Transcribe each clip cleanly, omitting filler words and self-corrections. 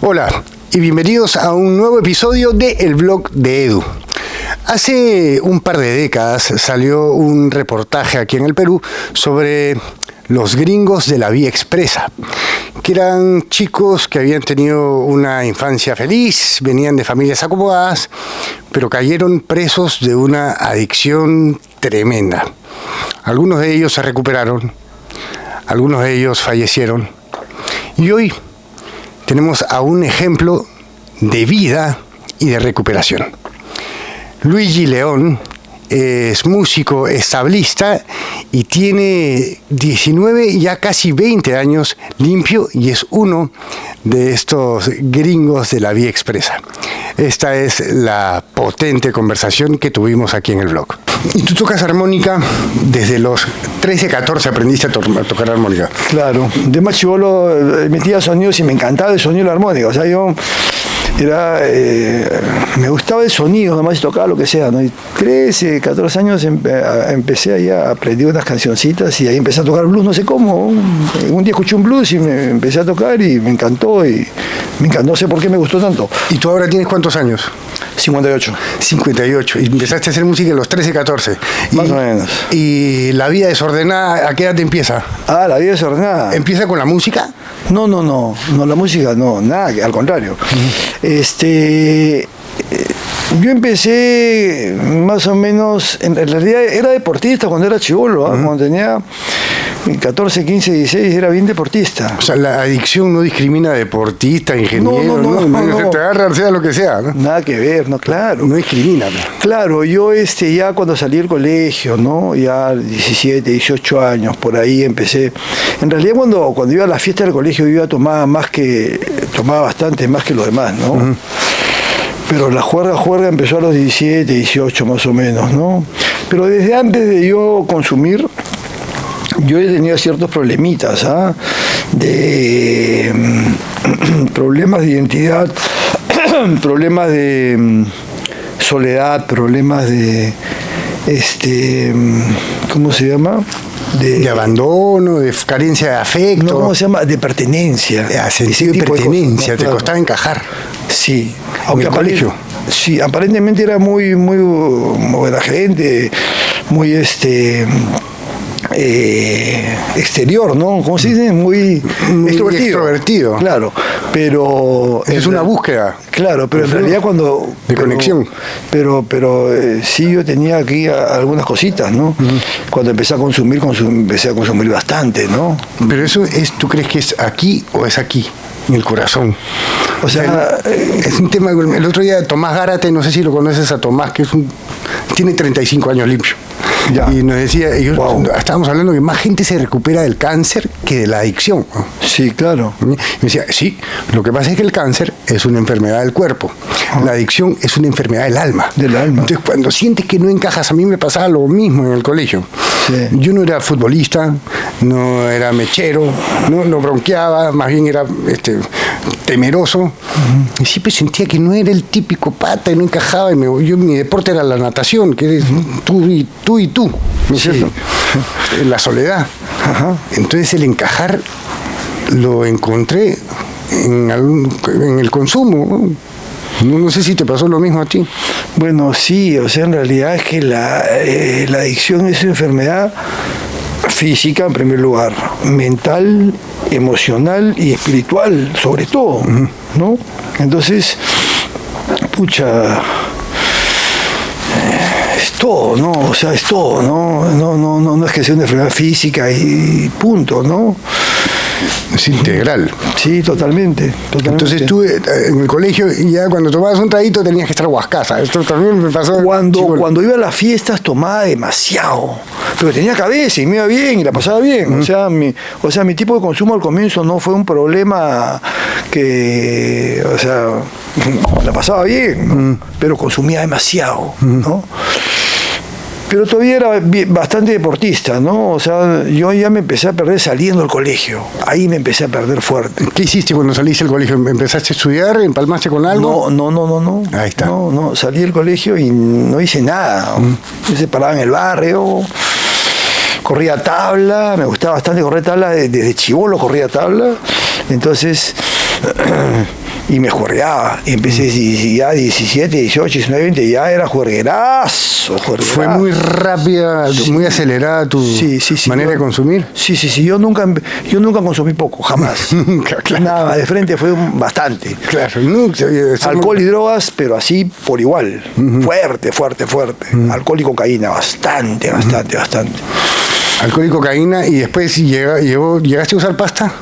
Hola y bienvenidos a un nuevo episodio de El Blog de Edu. Hace un par de décadas salió un reportaje aquí en el Perú sobre los gringos de la vía expresa, que eran chicos que habían tenido una infancia feliz, venían de familias acomodadas, pero cayeron presos de una adicción tremenda. Algunos de ellos se recuperaron, algunos de ellos fallecieron, y hoy tenemos a un ejemplo de vida y de recuperación. Luigi León es músico, es tablista y tiene 19, ya casi 20 años limpio y es uno de estos gringos de la vía expresa. Esta es la potente conversación que tuvimos aquí en el blog. Y tú tocas armónica desde los 13, 14, aprendiste a tocar armónica. Claro, de más chibolo metía sonidos y me encantaba el sonido de la armónica. O sea, yo me gustaba el sonido, nomás tocaba lo que sea, ¿no? Y 13, 14 años empecé ahí a aprender unas cancioncitas y ahí empecé a tocar blues, no sé cómo. Un día escuché un blues y me empecé a tocar y me encantó, no sé por qué me gustó tanto. ¿Y tú ahora tienes cuántos años? 58. 58. Y empezaste a hacer música a los 13, 14. Más o menos. ¿Y la vida desordenada a qué edad te empieza? Ah, la vida desordenada. ¿Empieza con la música? No, la música no, nada, al contrario. Yo empecé más o menos, en realidad era deportista cuando era chibolo, cuando tenía 14, 15, 16 era bien deportista. O sea, la adicción no discrimina a deportista, ingeniero, no. Te agarra, sea lo que sea, ¿no? Nada que ver, no, claro. No discrimina. ¿No? Claro, yo ya cuando salí del colegio, ¿no? Ya 17, 18 años, por ahí empecé. En realidad cuando iba a la fiesta del colegio yo tomaba bastante más que los demás, ¿no? Uh-huh. Pero la juerga empezó a los 17, 18 más o menos, ¿no? Pero desde antes de yo consumir, yo he tenido ciertos problemitas, de problemas de identidad, problemas de soledad, problemas de, ¿cómo se llama? De abandono, de carencia de afecto. No, ¿cómo se llama? De pertenencia. Sentido de pertenencia, te costaba encajar. Sí. Aunque en el colegio. Sí, aparentemente era muy buena gente, muy exterior, ¿no? ¿Cómo se dice? Muy extrovertido. Claro, pero es una búsqueda. Claro, pero en realidad conexión. Pero sí, yo tenía aquí algunas cositas, ¿no? Uh-huh. Cuando empecé a consumir bastante, ¿no? Pero eso ¿tú crees que es aquí o es aquí? En el corazón. O sea, es un tema. El otro día Tomás Gárate, no sé si lo conoces a Tomás, que tiene 35 años limpio. Ya. Y nos decía, estábamos hablando que más gente se recupera del cáncer que de la adicción. Sí, claro. Y me decía, sí, lo que pasa es que el cáncer es una enfermedad del cuerpo. La adicción es una enfermedad del alma. Del alma. Entonces, cuando sientes que no encajas, a mí me pasaba lo mismo en el colegio. Sí. Yo no era futbolista, no era mechero, no bronqueaba, más bien era temeroso. Uh-huh. Y siempre sentía que no era el típico pata y no encajaba. Mi deporte era la natación, que eres tú y tú, ¿no es cierto? En la soledad. Uh-huh. Entonces el encajar lo encontré en el consumo. No sé si te pasó lo mismo a ti. Bueno, sí, o sea, en realidad es que la adicción es una enfermedad física en primer lugar, mental, emocional y espiritual, sobre todo, ¿no? Entonces, es todo, ¿no? O sea, es todo, ¿no? No es que sea una enfermedad física y punto, ¿no? Es integral. Sí, totalmente. Entonces tú en el colegio ya cuando tomabas un traguito tenías que estar guascasa. Esto también me pasó. Cuando iba a las fiestas tomaba demasiado, pero tenía cabeza y me iba bien y la pasaba bien. Uh-huh. O sea, mi tipo de consumo al comienzo no fue un problema que, o sea, la pasaba bien, ¿no? Uh-huh. Pero consumía demasiado, ¿no? Pero todavía era bastante deportista, ¿no? O sea, yo ya me empecé a perder saliendo del colegio. Ahí me empecé a perder fuerte. ¿Qué hiciste cuando saliste del colegio? ¿Empezaste a estudiar? ¿Empalmaste con algo? No. Ahí está. No, salí del colegio y no hice nada. Me separaba en el barrio, corría tabla, me gustaba bastante correr tabla, desde chibolo corría tabla. Entonces y me juergueaba. Y empecé ya 17, 18, 19, 20, ya era juerguerazo. ¿Fue muy rápida, muy acelerada tu manera de consumir? Sí. Yo nunca consumí poco, jamás. Claro. Nada, de frente fue bastante. Claro, nunca. Alcohol y drogas, pero así por igual. Fuerte. Alcohol y cocaína, bastante. Alcohol y cocaína, y después llegaste a usar pasta.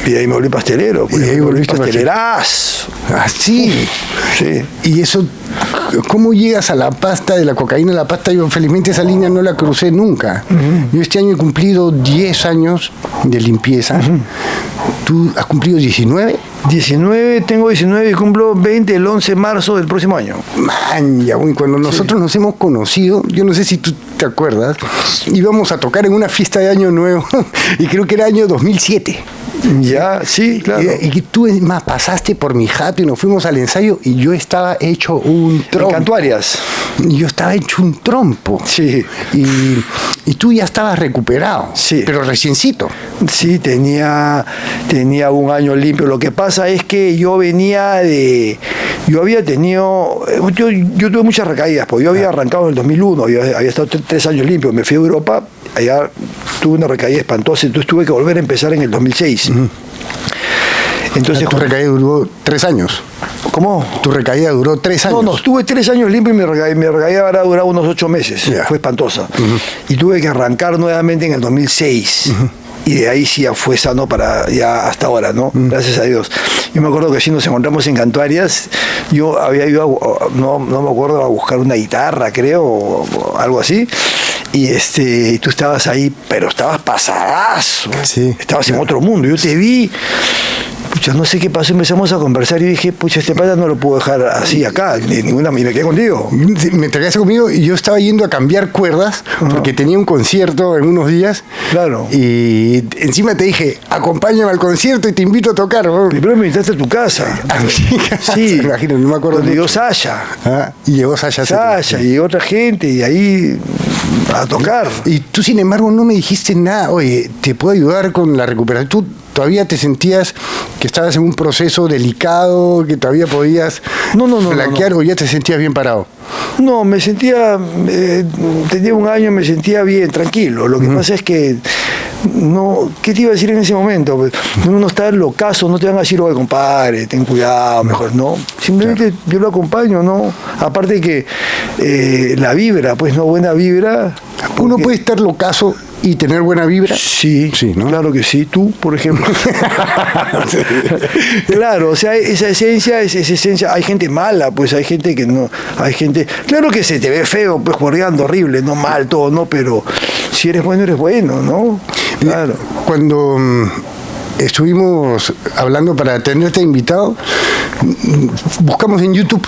Y ahí me volví pastelero. Y ahí volviste pastelerazo. Ah, sí. Sí. Y eso, ¿cómo llegas a la pasta, de la cocaína a la pasta? Yo felizmente esa línea no la crucé nunca. Yo este año he cumplido 10 años de limpieza. ¿Tú has cumplido 19? 19, tengo 19 y cumplo 20 el 11 de marzo del próximo año. Man, ya, güey, cuando nosotros nos hemos conocido, yo no sé si tú te acuerdas, íbamos a tocar en una fiesta de Año Nuevo y creo que era año 2007. Ya, sí, claro. Y tú más pasaste por mi jato y nos fuimos al ensayo y yo estaba hecho un trompo. En Cantuarias. Yo estaba hecho un trompo. Sí. Y tú ya estabas recuperado. Sí. Pero reciencito. Sí, tenía un año limpio. Lo que pasa es que yo tuve muchas recaídas, porque yo había arrancado en el 2001, había estado 3 años limpio, me fui a Europa, allá tuve una recaída espantosa, entonces tuve que volver a empezar en el 2006. Entonces, ¿Tu recaída duró 3 años? ¿Cómo? ¿Tu recaída duró 3 años? No, estuve 3 años limpio y mi recaída habrá durado unos 8 meses. Yeah. Fue espantosa. Y tuve que arrancar nuevamente en el 2006. Y de ahí sí ya fue sano para ya hasta ahora, ¿no? Gracias a Dios. Yo me acuerdo que sí nos encontramos en Cantuarias. Yo había ido, no me acuerdo, a buscar una guitarra, creo, o algo así. Y tú estabas ahí, pero estabas pasadazo. Sí, estabas en otro mundo. Yo te vi. Pucha, no sé qué pasó, empezamos a conversar y dije, pucha, este pata no lo puedo dejar así acá, y me quedé contigo. Me quedaste conmigo y yo estaba yendo a cambiar cuerdas porque tenía un concierto en unos días. Claro. Y encima te dije, acompáñame al concierto y te invito a tocar. Primero me invitaste a tu casa. Sí, imagino, no me acuerdo. Donde llegó Sasha. Y llegó Sasha. Y otra gente, y ahí a tocar. Y tú, sin embargo, no me dijiste nada. Oye, te puedo ayudar con la recuperación. Tú todavía te sentías que estabas en un proceso delicado, que todavía podías flaquear, o ya te sentías bien parado. No, me sentía, tenía un año, me sentía bien, tranquilo. Lo que pasa es que, no, ¿qué te iba a decir en ese momento? Pues, uno está locazo, no te van a decir, oye, compadre, ten cuidado, mejor no. Simplemente yo lo acompaño, ¿no? Aparte que la vibra, pues no, buena vibra. Uno puede estar locazo y tener buena vibra. Sí, ¿no? Claro que sí. Tú, por ejemplo. Claro, o sea, esa esencia es esencia. Hay gente mala, pues hay gente que no. Hay gente. Claro que se te ve feo, pues jorgeando horrible, no mal todo, no, pero si eres bueno, ¿no? Claro. Cuando estuvimos hablando para tenerte invitado, buscamos en YouTube.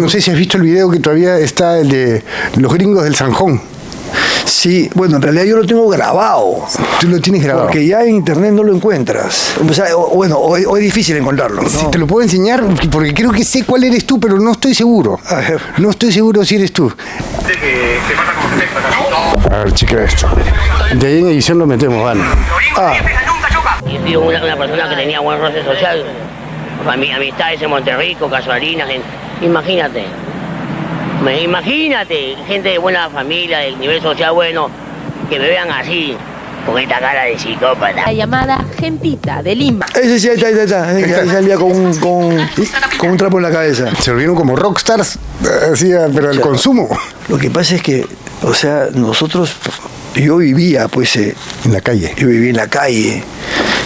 No sé si has visto el video que todavía está, el de los gringos del Zanjón. Sí, bueno, en realidad yo lo tengo grabado. ¿Tú lo tienes grabado? Porque ya en internet no lo encuentras. O sea, o es difícil encontrarlo, ¿no? Sí, te lo puedo enseñar porque creo que sé cuál eres tú, pero no estoy seguro. A ver. No estoy seguro si eres tú. A ver, chica, esto. De ahí en edición lo metemos, vale. Yo fui una persona que tenía buen roce social, amistades en Monterrico, Casuarinas, imagínate, gente de buena familia, del nivel social bueno, que me vean así, con esta cara de psicópata. La llamada Gentita de Lima. Ese sí, ahí está. Ahí salía con un trapo en la cabeza. Se volvieron como rockstars, así, pero al consumo. Lo que pasa es que, o sea, yo vivía, pues... en la calle. Yo vivía en la calle.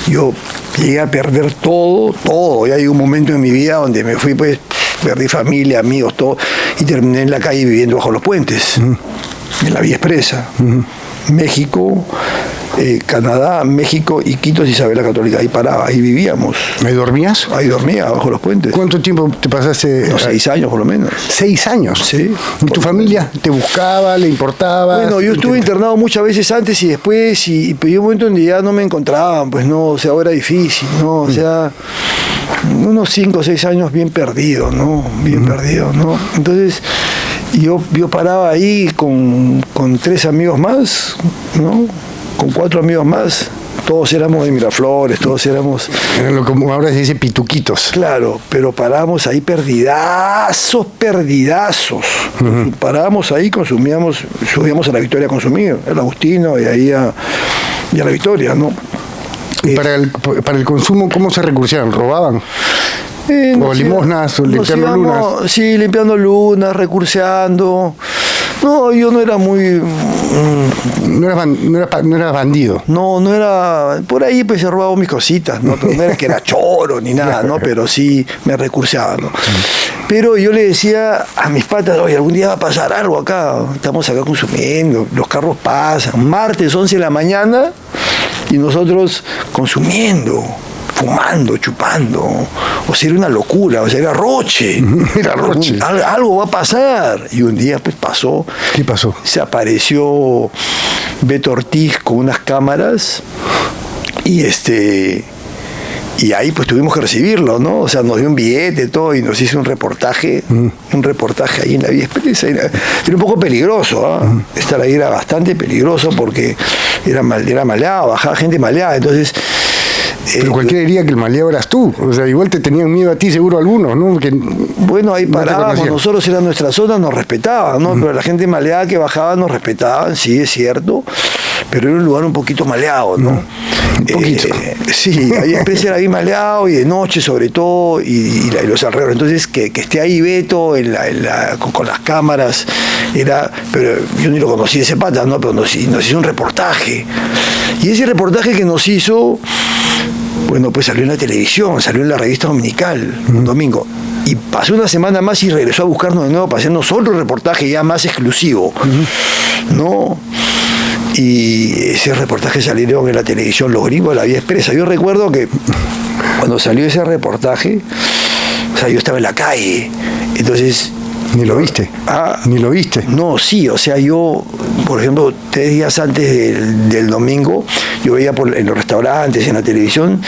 Yo llegué a perder todo. Ya hay un momento en mi vida donde me fui, pues, perdí familia, amigos, todo, y terminé en la calle viviendo bajo los puentes, en la Vía Expresa. México, Canadá, México, Iquitos, Isabel la Católica. Ahí paraba, ahí vivíamos. ¿Ahí dormías? Ahí dormía, bajo los puentes. ¿Cuánto tiempo te pasaste? 6 años, por lo menos. 6 años. Sí. ¿Y tu familia te buscaba, le importaba? Bueno, yo estuve internado muchas veces antes y después, y llegó un momento donde ya no me encontraban, pues no, o sea, ahora era difícil, ¿no? O sea, unos 5 o 6 años bien perdido, ¿no? Bien perdido, ¿no? Entonces, yo paraba ahí con 3 amigos más, ¿no? Con 4 amigos más, Todos éramos de Miraflores, todos éramos... Eran lo que ahora se dice pituquitos. Claro, pero parábamos ahí perdidazos. Parábamos ahí, subíamos a la Victoria a consumir, el Agustino y ahí a la Victoria, ¿no? ¿Y para el consumo cómo se recursaban? ¿Robaban? O limosnas, o limpiando lunas. Sí, limpiando lunas, recurseando. No, yo no era muy... No era bandido. No era... Por ahí pues he robado mis cositas, ¿no? Pero no era que era choro ni nada, ¿no? Pero sí me recursaba, ¿no? Pero yo le decía a mis patas, oye, algún día va a pasar algo acá. Estamos acá consumiendo, los carros pasan. Martes, 11 de la mañana, y nosotros consumiendo, fumando, chupando. O sea, era una locura, o sea, era Roche. Era Roche. Algo va a pasar. Y un día pues pasó. ¿Qué pasó? Se apareció Beto Ortiz con unas cámaras y ahí pues tuvimos que recibirlo, ¿no? O sea, nos dio un billete, todo, y nos hizo un reportaje ahí en la Vía Expresa. Era un poco peligroso, ¿eh? Estar ahí era bastante peligroso porque era maleado, bajaba gente maleada, entonces... Pero cualquiera diría que el maleado eras tú, o sea, igual te tenían miedo a ti seguro algunos, ¿no? Que bueno, ahí parábamos, nosotros era nuestra zona, nos respetaban, ¿no? Pero la gente maleada que bajaba nos respetaban, sí, es cierto, pero era un lugar un poquito maleado, ¿no? Un poquito. Sí, ahí Expresa era bien maleado, y de noche sobre todo, y los alrededores. Entonces, que esté ahí Beto con las cámaras, pero yo ni lo conocí ese pata, ¿no? Pero nos hizo un reportaje. Y ese reportaje que nos hizo, bueno, pues salió en la televisión, salió en la revista dominical, un domingo. Y pasó una semana más y regresó a buscarnos de nuevo para hacernos otro reportaje ya más exclusivo, ¿no? Y ese reportaje salieron en la televisión los gringos de la Vía Expresa. Yo recuerdo que cuando salió ese reportaje, o sea, yo estaba en la calle, entonces... ¿Ni lo viste? ¿Ni lo viste? No, sí, o sea, yo, por ejemplo, 3 días antes del domingo, yo veía en los restaurantes, en la televisión,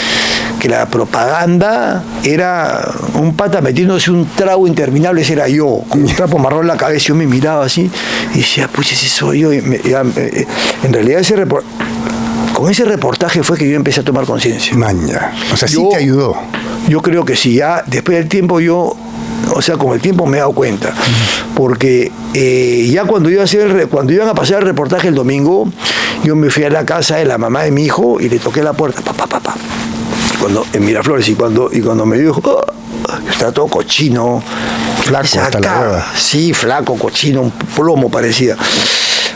que la propaganda era un pata metiéndose un trago interminable, ese era yo, con un trapo marrón en la cabeza. Yo me miraba así y decía, pues ese soy yo. En realidad con ese reportaje fue que yo empecé a tomar conciencia. Maña, o sea, sí te ayudó. Yo creo que sí, ya después del tiempo o sea, con el tiempo me he dado cuenta, porque ya cuando iban a pasar el reportaje el domingo, yo me fui a la casa de la mamá de mi hijo y le toqué la puerta, papá, en Miraflores, y cuando me dijo, estaba todo cochino, flaco, hasta la hueva. Sí, flaco, cochino, un plomo parecía.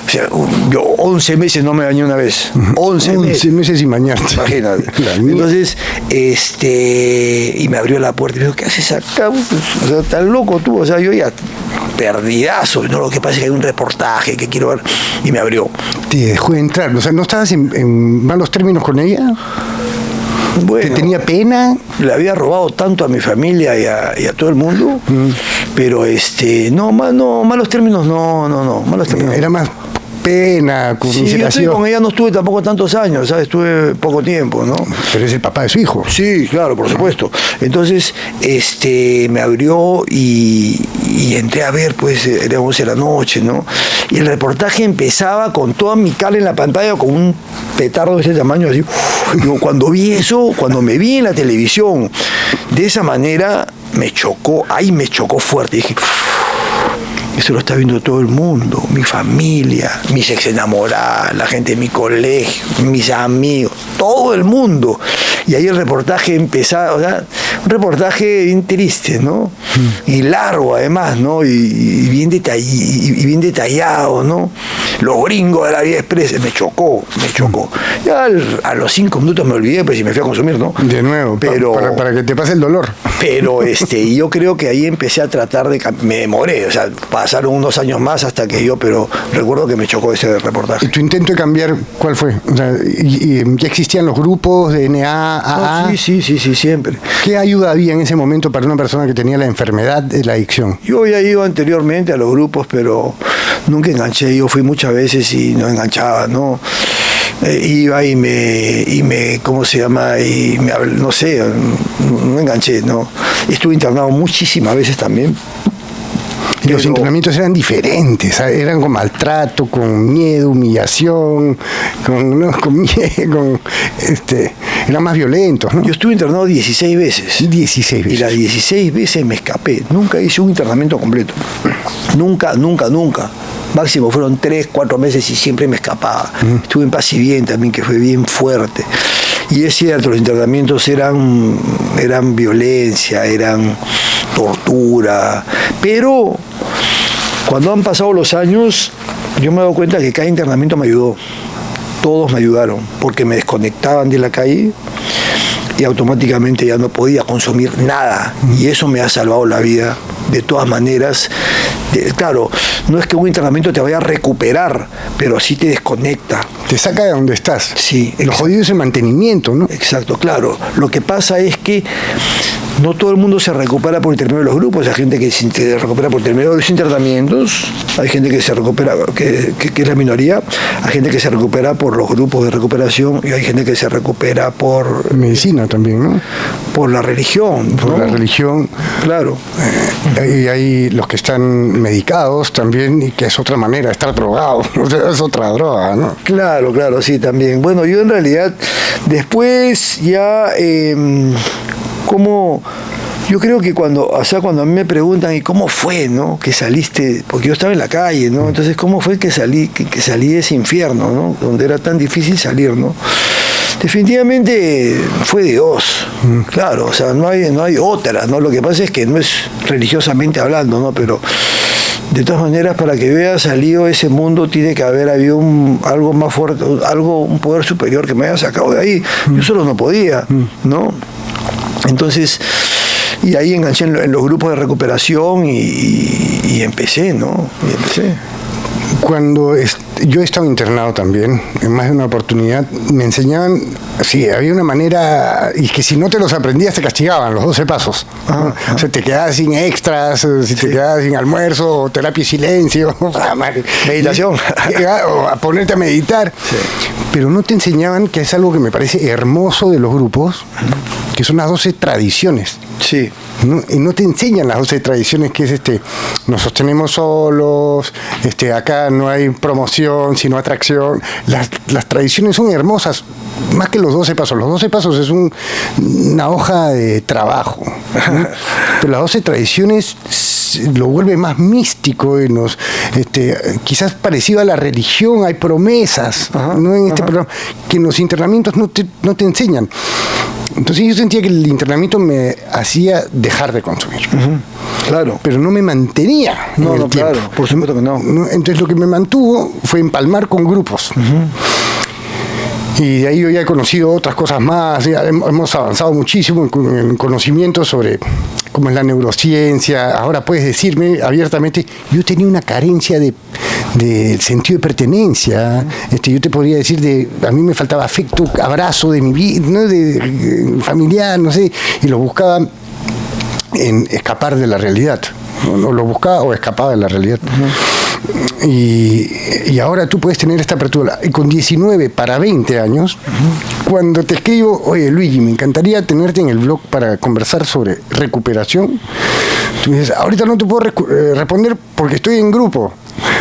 O sea, yo 11 meses no me bañé una vez. 11 meses sin bañarte. Imagínate. Entonces, y me abrió la puerta y me dijo, ¿qué haces acá? O sea, estás loco tú. O sea, yo ya perdidazo. No, lo que pasa es que hay un reportaje que quiero ver. Y me abrió. Te dejó entrar. O sea, ¿no estabas en malos términos con ella? Bueno, ¿te tenía pena? Le había robado tanto a mi familia y a todo el mundo, pero no, malos términos no, malos términos. Era más pena, conmiseración. Sí, con ella no estuve tampoco tantos años, ¿sabes? Estuve poco tiempo, ¿no? Pero es el papá de su hijo. Sí, claro, por supuesto. Entonces, me abrió y entré a ver, pues, era 11 de la noche, ¿no? Y el reportaje empezaba con toda mi cara en la pantalla, con un petardo de ese tamaño, así. Digo, cuando me vi en la televisión de esa manera, me chocó fuerte. Dije, esto lo está viendo todo el mundo, mi familia, mis ex enamoradas, la gente de mi colegio, mis amigos, todo el mundo. Y ahí el reportaje empezaba, o sea, un reportaje bien triste, ¿no? Y largo además, ¿no? Y bien detallado, ¿no? Los gringos de la Vía Expresa, me chocó. Ya a los 5 minutos me olvidé, pues, y me fui a consumir, ¿no? De nuevo, pero, para que te pase el dolor. Pero yo creo que ahí empecé a tratar me demoré, o sea, pasaron unos años más hasta que pero recuerdo que me chocó ese reportaje. ¿Y tu intento de cambiar cuál fue? O sea, ¿ya existían los grupos de NA, AA? No, sí, siempre. ¿Qué ayuda había en ese momento para una persona que tenía la enfermedad de la adicción? Yo había ido anteriormente a los grupos, pero nunca enganché. Yo fui muchas veces y no enganchaba, ¿no? Iba y me ¿cómo se llama? Y no sé, no enganché, ¿no? Estuve internado muchísimas veces también. Y los internamientos eran diferentes, eran con maltrato, con miedo, humillación, con miedo, eran más violentos, ¿no? Yo estuve internado 16 veces. 16 veces. Y las 16 veces me escapé. Nunca hice un internamiento completo. Nunca. Máximo fueron 3, 4 meses y siempre me escapaba. Estuve en Paz y Bien también, que fue bien fuerte. Y es cierto, los internamientos eran violencia, eran tortura. Pero cuando han pasado los años, yo me he dado cuenta que cada internamiento me ayudó. Todos me ayudaron, porque me desconectaban de la calle y automáticamente ya no podía consumir nada. Y eso me ha salvado la vida de todas maneras. Claro, no es que un internamiento te vaya a recuperar, pero sí te desconecta. Te saca de donde estás. Sí. Lo jodido es el mantenimiento, ¿no? Exacto, claro. Lo que pasa es que no todo el mundo se recupera por intermedio de los grupos. Hay gente que se recupera por intermedio de los internamientos, hay gente que se recupera, que es la minoría, hay gente que se recupera por los grupos de recuperación y hay gente que se recupera por... Medicina también, ¿no? Por la religión. Por ¿no? la religión. Claro. Y hay los que están medicados también, y que es otra manera de estar drogado, es otra droga, ¿no? Claro, sí, también. Bueno, yo en realidad después ya... como yo creo que cuando a mí me preguntan ¿y cómo fue, no? Que saliste, porque yo estaba en la calle, ¿no? Entonces, ¿cómo fue que salí de ese infierno, ¿no? Donde era tan difícil salir, ¿no? Definitivamente fue Dios, claro, o sea, no hay otra, ¿no? Lo que pasa es que no es religiosamente hablando, ¿no? Pero de todas maneras, para que yo haya salido de ese mundo, tiene que haber habido algo más fuerte, un poder superior que me haya sacado de ahí. Yo solo no podía, ¿no? Entonces, y ahí enganché en los grupos de recuperación y empecé, ¿no? Cuando yo he estado internado también, en más de una oportunidad, me enseñaban, sí, había una manera, y que si no te los aprendías te castigaban, los 12 pasos. ¿No? O sea, te quedabas sin extras, si te quedabas sin almuerzo, terapia y silencio, meditación, o a ponerte a meditar. Sí. Pero no te enseñaban, que es algo que me parece hermoso de los grupos, que son las 12 tradiciones. Sí. ¿No? Y no te enseñan las 12 tradiciones, que es nos sostenemos solos, acá no hay promoción, sino atracción. Las tradiciones son hermosas, más que los 12 pasos. Los 12 pasos es una hoja de trabajo, ¿no? Pero las 12 tradiciones lo vuelve más místico y quizás parecido a la religión. Hay promesas, ¿no? En este programa, que en los internamientos no te enseñan. Entonces yo sentía que el internamiento me hacía dejar de consumir. Claro. Pero no me mantenía en el tiempo. Claro, por supuesto que no. Entonces lo que me mantuvo fue empalmar con grupos. Y de ahí yo ya he conocido otras cosas más, ya hemos avanzado muchísimo en conocimiento sobre cómo es la neurociencia. Ahora puedes decirme abiertamente, yo tenía una carencia de sentido de pertenencia. Yo te podría decir, a mí me faltaba afecto, abrazo de mi vida, ¿no? de familiar, no sé, y lo buscaba en escapar de la realidad. No lo buscaba o escapaba de la realidad. Y ahora tú puedes tener esta apertura. Y con 19 para 20 años, cuando te escribo, oye Luigi, me encantaría tenerte en el blog para conversar sobre recuperación, tú me dices, ahorita no te puedo responder porque estoy en grupo.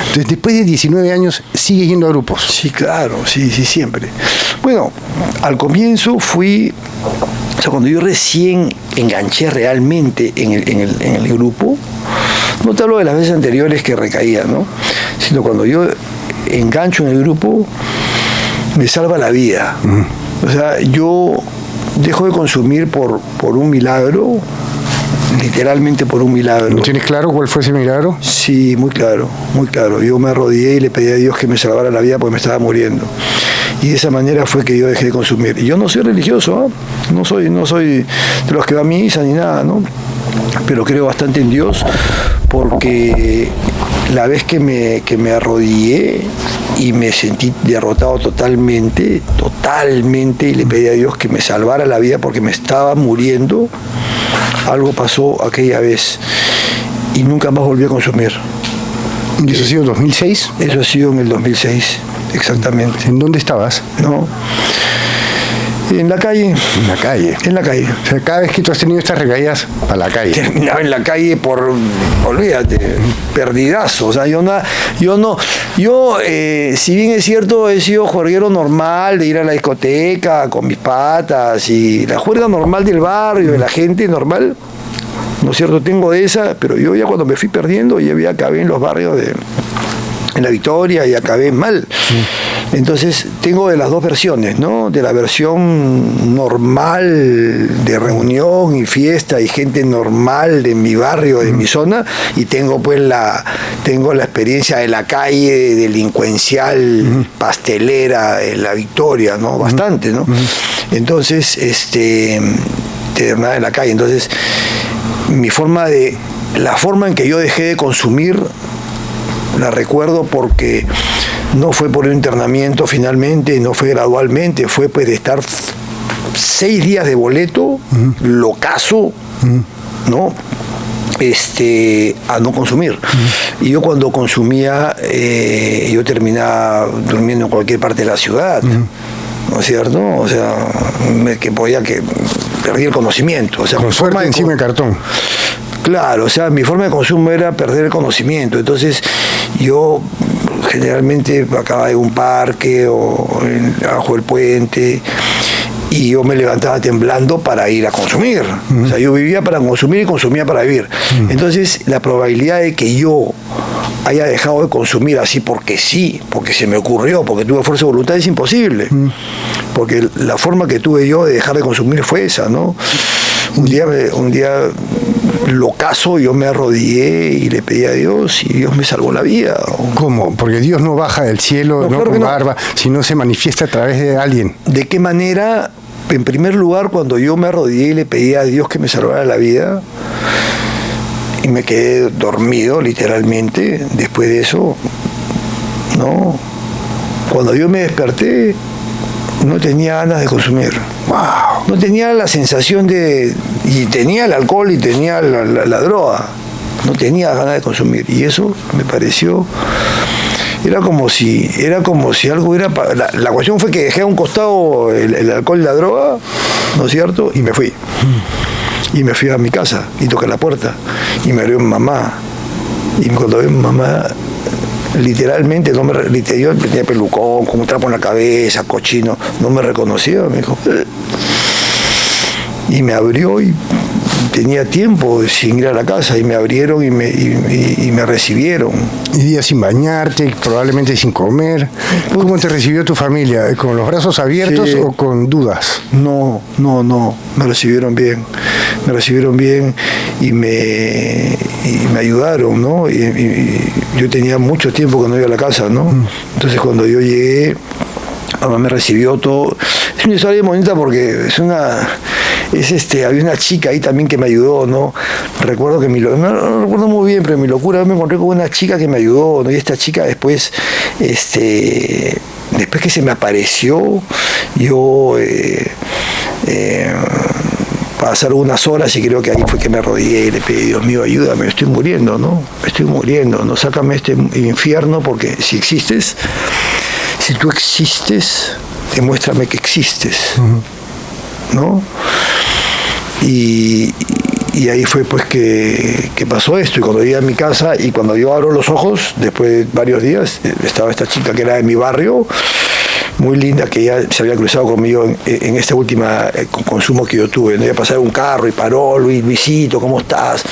Entonces, después de 19 años, ¿sigues yendo a grupos? Sí, claro, sí, siempre. Bueno, al comienzo cuando yo recién enganché realmente en el grupo, no te hablo de las veces anteriores que recaía, ¿no? Sino cuando yo engancho en el grupo, me salva la vida. O sea, yo dejo de consumir por un milagro, literalmente por un milagro. ¿Tienes claro cuál fue ese milagro? Sí, muy claro, muy claro. Yo me arrodillé y le pedí a Dios que me salvara la vida porque me estaba muriendo. Y de esa manera fue que yo dejé de consumir. Y yo no soy religioso, ¿eh? No soy de los que va a misa ni nada, ¿no? Pero creo bastante en Dios, porque la vez que me arrodillé y me sentí derrotado totalmente, y le pedí a Dios que me salvara la vida porque me estaba muriendo, algo pasó aquella vez y nunca más volví a consumir. ¿Y eso ha sido en 2006? Eso ha sido en el 2006, exactamente. ¿En dónde estabas? No. En la calle. En la calle. En la calle. O sea, cada vez que tú has tenido estas recaídas, para la calle. Terminaba en la calle olvídate, perdidazo. O sea, si bien es cierto, he sido juerguero normal, de ir a la discoteca con mis patas y la juerga normal del barrio, de la gente normal, ¿no es cierto? Tengo de esa, pero yo ya cuando me fui perdiendo, ya acabé en los barrios en La Victoria y acabé mal. Entonces tengo de las dos versiones, ¿no? De la versión normal de reunión y fiesta y gente normal de mi barrio, de mi zona, y tengo pues la experiencia de la calle delincuencial, pastelera, en La Victoria, ¿no? Bastante, ¿no? Entonces, de nada en la calle. Entonces, la forma en que yo dejé de consumir la recuerdo porque no fue por un internamiento finalmente, no fue gradualmente, fue pues de estar 6 días de boleto, locazo, ¿no? A no consumir. Y yo cuando consumía, yo terminaba durmiendo en cualquier parte de la ciudad, ¿no es cierto? O sea, perdí el conocimiento. O sea, con suerte encima de cartón. Claro, o sea, mi forma de consumo era perder el conocimiento. Entonces, yo generalmente acababa de un parque o bajo el puente y yo me levantaba temblando para ir a consumir. O sea, yo vivía para consumir y consumía para vivir. Entonces, la probabilidad de que yo haya dejado de consumir así porque sí, porque se me ocurrió, porque tuve fuerza de voluntad, es imposible. Porque la forma que tuve yo de dejar de consumir fue esa, ¿no? Un día locazo, yo me arrodillé y le pedí a Dios y Dios me salvó la vida. ¿Cómo? Porque Dios no baja del cielo, no con barba, sino se manifiesta a través de alguien. ¿De qué manera? En primer lugar, cuando yo me arrodillé y le pedí a Dios que me salvara la vida, y me quedé dormido, literalmente, después de eso, ¿no? Cuando yo me desperté, no tenía ganas de consumir. Wow. No tenía la sensación y tenía el alcohol y tenía la droga. No tenía ganas de consumir. Y eso me pareció... Era como si algo era... La cuestión fue que dejé a un costado el alcohol y la droga, ¿no es cierto? Y me fui. Y me fui a mi casa y toqué la puerta. Y me abrió mi mamá. Y cuando vi a mi mamá... Literalmente, yo tenía pelucón, con un trapo en la cabeza, cochino, no me reconocía, me dijo. Y me abrió y tenía tiempo sin ir a la casa, y me abrieron y me recibieron. Y días sin bañarte, probablemente sin comer. ¿Cómo te recibió tu familia? ¿Con los brazos abiertos o con dudas? No, me recibieron bien. Me recibieron bien y me ayudaron, ¿no? Y yo tenía mucho tiempo que no iba a la casa, ¿no? Entonces cuando yo llegué, mamá me recibió todo. Es una historia bonita porque había una chica ahí también que me ayudó, ¿no? Recuerdo que no recuerdo muy bien, pero en mi locura me encontré con una chica que me ayudó, ¿no? Y esta chica después que se me apareció, yo pasaron unas horas y creo que ahí fue que me arrodillé y le pedí, Dios mío, ayúdame, me estoy muriendo, ¿no? Sácame de este infierno, porque si tú existes, demuéstrame que existes, ¿no? Y ahí fue pues que pasó esto. Y cuando llegué a mi casa y cuando yo abro los ojos, después de varios días, estaba esta chica que era de mi barrio, muy linda, que ya se había cruzado conmigo en esta última consumo que yo tuve. Me iba a pasar un carro y paró, Luisito, ¿cómo estás?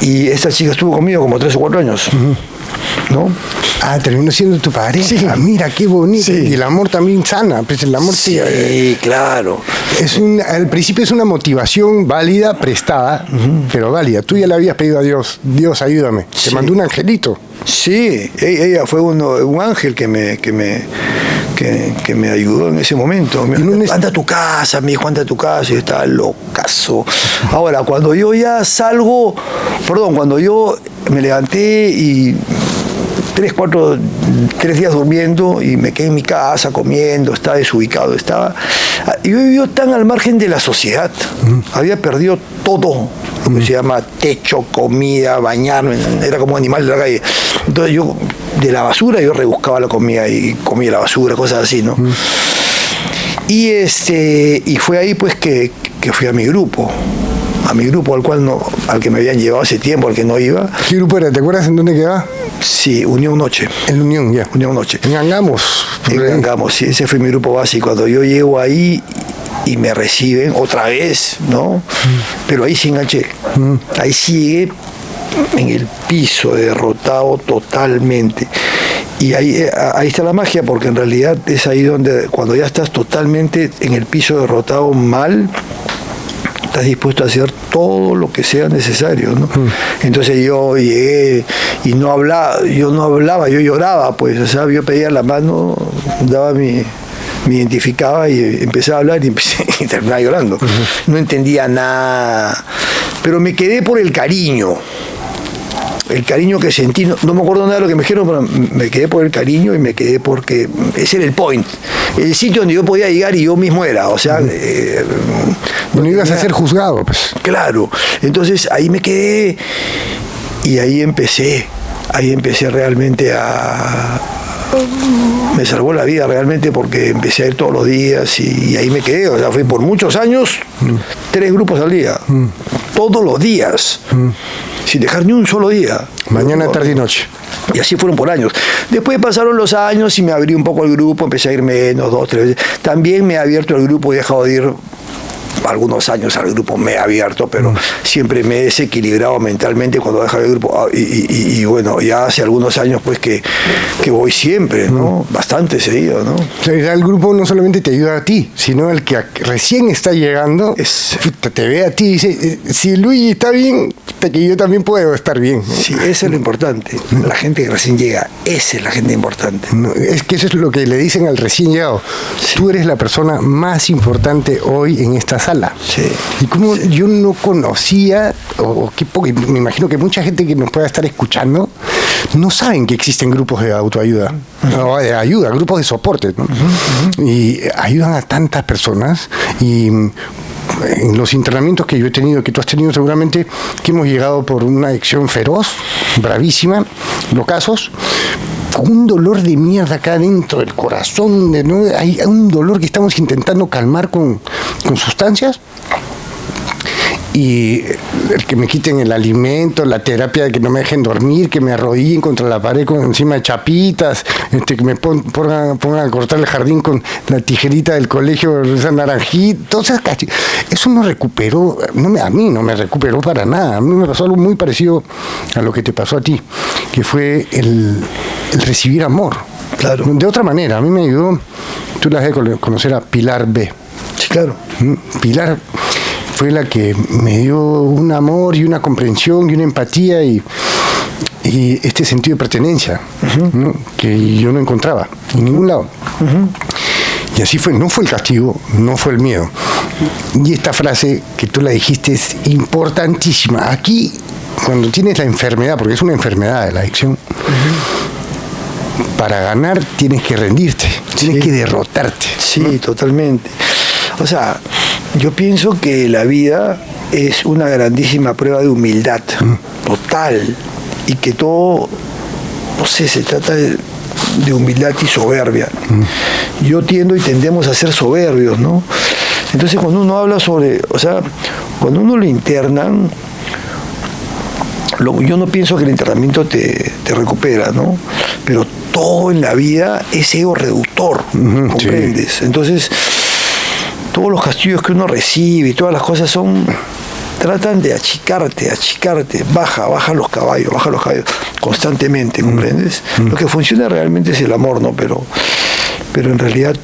Y esta chica estuvo conmigo como 3 o 4 años, ¿no? Ah, terminó siendo tu pareja. Sí. Mira, qué bonito. Sí. Y el amor también sana. Pues el amor sí, claro. Al principio es una motivación válida, prestada, pero válida. Tú ya le habías pedido a Dios, Dios, ayúdame. Sí. Te mandó un angelito. Sí, ella fue un ángel que me ayudó en ese momento. Anda a tu casa, me dijo, anda a tu casa. Y yo estaba locazo. Ahora, cuando yo me levanté y 3 días durmiendo y me quedé en mi casa comiendo, estaba desubicado, yo vivía tan al margen de la sociedad, había perdido todo, lo que se llama techo, comida, bañarme, era como un animal de la calle. Entonces yo, de la basura, yo rebuscaba la comida y comía la basura, cosas así, ¿no? Y fue ahí pues que fui a mi grupo al que me habían llevado hace tiempo, al que no iba. ¿Qué grupo era? ¿Te acuerdas en dónde quedaba? Sí, Unión Noche. En la Unión, ya. Unión Noche. En Angamos. En Angamos, sí, ese fue mi grupo básico. Cuando yo llego ahí y me reciben otra vez, ¿no? Pero ahí sí enganché. Ahí sigue en el piso, derrotado totalmente. Y ahí está la magia, porque en realidad es ahí donde, cuando ya estás totalmente en el piso, derrotado mal, estás dispuesto a hacer todo lo que sea necesario, ¿no? Entonces yo llegué y yo no hablaba, yo lloraba, pues, o sea, yo pedía la mano, me identificaba y empezaba a hablar y terminaba llorando. No entendía nada, pero me quedé por el cariño que sentí. No me acuerdo nada de lo que me dijeron, pero me quedé por el cariño y me quedé porque ese era el point, el sitio donde yo podía llegar y yo mismo era, o sea, no ibas a ser juzgado, pues. Claro, entonces ahí me quedé y ahí empecé realmente me salvó la vida realmente, porque empecé a ir todos los días y ahí me quedé. O sea, fui por muchos años 3 grupos al día, todos los días, sin dejar ni un solo día. Mañana, tarde y noche. Y así fueron por años. Después pasaron los años y me abrí un poco el grupo, empecé a ir menos, 2, 3 veces. También me he abierto el grupo y he dejado de ir algunos años al grupo, me he abierto, pero siempre me he desequilibrado mentalmente cuando dejo el grupo. Y bueno, ya hace algunos años pues que voy siempre, ¿no? Bastante seguido, ¿no? O sea, el grupo no solamente te ayuda a ti, sino al que recién está llegando, te ve a ti y dice, si Luis está bien, que yo también puedo estar bien, ¿no? Sí, eso es lo importante. La gente que recién llega, esa es la gente importante. No, es que eso es lo que le dicen al recién llegado. Sí. Tú eres la persona más importante hoy en esta sala. Sí. Y como yo no conocía, me imagino que mucha gente que nos pueda estar escuchando no saben que existen grupos de autoayuda, o de ayuda, grupos de soporte, ¿no? Y ayudan a tantas personas. Y en los internamientos que yo he tenido, que tú has tenido seguramente, que hemos llegado por una adicción feroz, bravísima, los casos, con un dolor de mierda acá dentro del corazón, ¿no? Hay un dolor que estamos intentando calmar con sustancias, y el que me quiten el alimento, la terapia de que no me dejen dormir, que me arrodillen contra la pared encima de chapitas, que me pongan a cortar el jardín con la tijerita del colegio, esa naranjita, todas esas eso no recuperó, a mí no me recuperó para nada. A mí me pasó algo muy parecido a lo que te pasó a ti, que fue el recibir amor. Claro. De otra manera, a mí me ayudó, tú la has de conocer a Pilar B. Sí, claro. Pilar fue la que me dio un amor y una comprensión y una empatía y este sentido de pertenencia, ¿no? Que yo no encontraba en ningún lado. Y así fue, no fue el castigo, no fue el miedo. Y esta frase que tú la dijiste es importantísima. Aquí, cuando tienes la enfermedad, porque es una enfermedad de la adicción, para ganar tienes que rendirte, tienes que derrotarte. Sí, ¿no? Totalmente. O sea, yo pienso que la vida es una grandísima prueba de humildad, total, y que todo, no sé, se trata de humildad y soberbia. Yo tiendo y tendemos a ser soberbios, ¿no? Entonces cuando uno habla sobre, o sea, cuando uno lo internan, yo no pienso que el internamiento te recupera, ¿no? Pero todo en la vida es ego reductor, ¿comprendes? Sí. Entonces, todos los castigos que uno recibe y todas las cosas tratan de achicarte, baja los caballos constantemente, ¿comprendes? Lo que funciona realmente es el amor, ¿no? Pero en realidad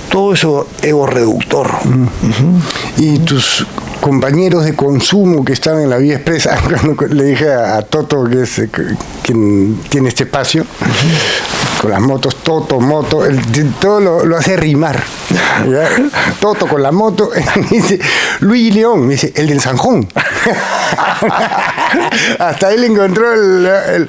todo eso ego reductor. Y tus compañeros de consumo que estaban en la vía expresa, cuando le dije a Toto, que es quien tiene este espacio, con las motos, Toto, moto, todo lo hace rimar, ¿ya? Toto con la moto, me dice, Luis León, me dice, el del Sanjón. Hasta él encontró el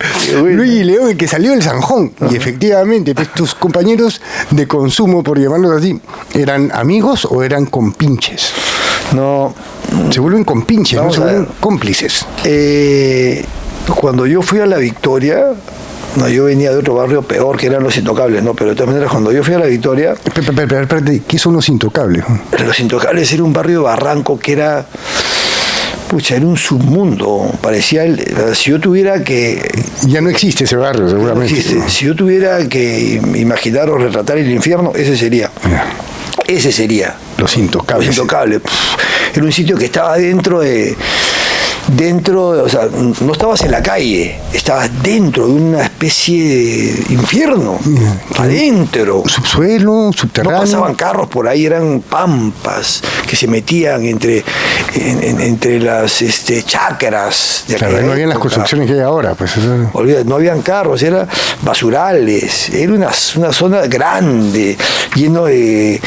Luis León, el que salió del Sanjón. Y efectivamente, pues, tus compañeros de consumo, por llamarlos así, ¿eran amigos o eran compinches? No. Se vuelven compinches, no se vuelven cómplices. Cuando yo fui a La Victoria, No, yo venía de otro barrio peor, que eran Los Intocables, ¿no? Pero de todas maneras, cuando yo fui a La Victoria... Espérate, ¿qué son Los Intocables? Los Intocables era un barrio de Barranco que era... Pucha, era un submundo. Parecía... si yo tuviera que... Ya no existe ese barrio, seguramente. No existe. Si yo tuviera que imaginar o retratar el infierno, ese sería. Ese sería. Los Intocables. Los Intocables. Era un sitio que estaba dentro, o sea, no estabas en la calle, estabas dentro de una especie de infierno, adentro. Subsuelo, subterráneo. No pasaban carros por ahí, eran pampas que se metían entre las chacras de Claro, no habían las construcciones que hay ahora, pues. Olvídate, no habían carros, eran basurales, era una zona grande, lleno de,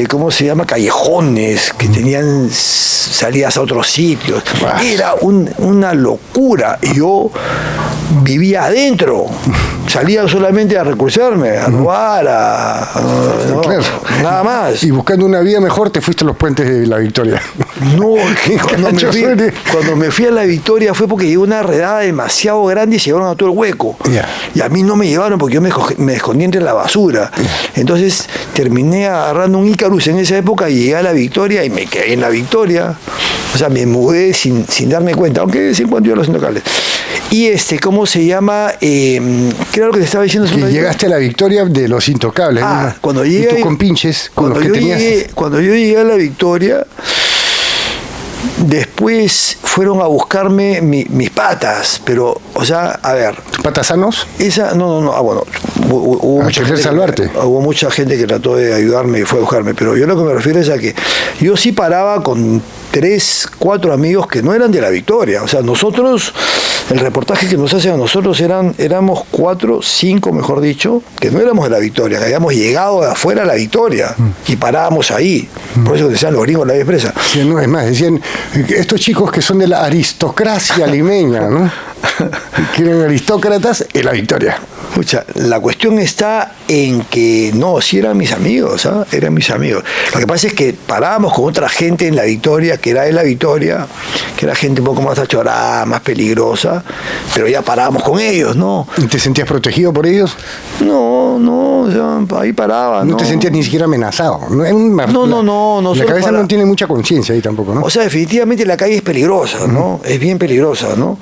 ¿cómo se llama? Callejones que tenían salidas a otros sitios. Era una locura. Yo vivía adentro. Salía solamente a recursarme, a robar, Claro. nada más. Y buscando una vida mejor te fuiste a los puentes de La Victoria. No, cuando me fui a La Victoria fue porque llegó una redada demasiado grande y se llevaron a todo el hueco. Y a mí no me llevaron porque yo me escondí entre la basura. Entonces terminé agarrando un Icarus en esa época y llegué a La Victoria y me quedé en La Victoria. O sea, me mudé sin darme cuenta, aunque de vez en cuando iba a Los Intocables. Y ¿cómo se llama? ¿Qué era lo que te estaba diciendo? Que llegaste a La Victoria de Los Intocables. Cuando llegué... Y tú con pinches, con los que tenías... Cuando yo llegué a La Victoria, después fueron a buscarme mis patas, pero, o sea, a ver... ¿Tus patas sanos? No, bueno, hubo mucha gente que trató de ayudarme y fue a buscarme, pero yo lo que me refiero es a que yo sí paraba con 3, 4 amigos que no eran de La Victoria. O sea, nosotros, el reportaje que nos hacen a nosotros éramos 4, 5, mejor dicho, que no éramos de La Victoria, que habíamos llegado de afuera a La Victoria y parábamos ahí. Por eso decían los gringos La Vía Expresa. Sí, no, es más, decían, estos chicos que son de la aristocracia limeña, ¿no? Que eran aristócratas en La Victoria. Escucha, la cuestión está en que, no, sí eran mis amigos, ¿ah? Eran mis amigos. Lo que pasa es que parábamos con otra gente en La Victoria, que era de La Victoria, que era gente un poco más achorada, más peligrosa, pero ya parábamos con ellos, ¿no? ¿Y te sentías protegido por ellos? No, o sea, ahí paraba. No te sentías ni siquiera amenazado. No. La cabeza no tiene mucha conciencia ahí tampoco, ¿no? O sea, definitivamente la calle es peligrosa, ¿no? Es bien peligrosa, ¿no?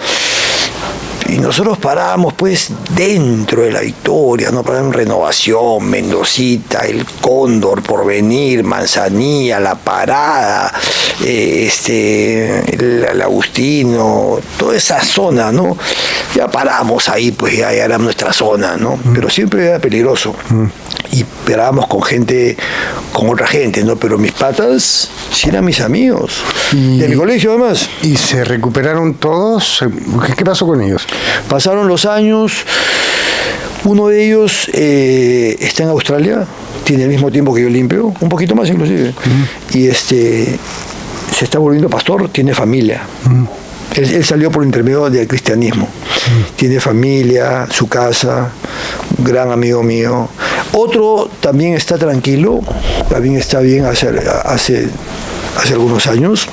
Y nosotros parábamos pues dentro de La Victoria, ¿no? Para Renovación, Mendocita, El Cóndor, Porvenir, Manzanilla, La Parada, el Agustino, toda esa zona, ¿no? Ya paramos ahí, pues ya era nuestra zona, ¿no? Pero siempre era peligroso. Y parábamos con otra gente, ¿no? Pero mis patas sí eran mis amigos. De mi colegio, además. ¿Y se recuperaron todos? ¿Qué pasó con ellos? Pasaron los años. Uno de ellos está en Australia, tiene el mismo tiempo que yo limpio, un poquito más inclusive. Y se está volviendo pastor, tiene familia. Él salió por intermedio del cristianismo. Tiene familia, su casa, un gran amigo mío. Otro también está tranquilo, también está bien hace algunos años.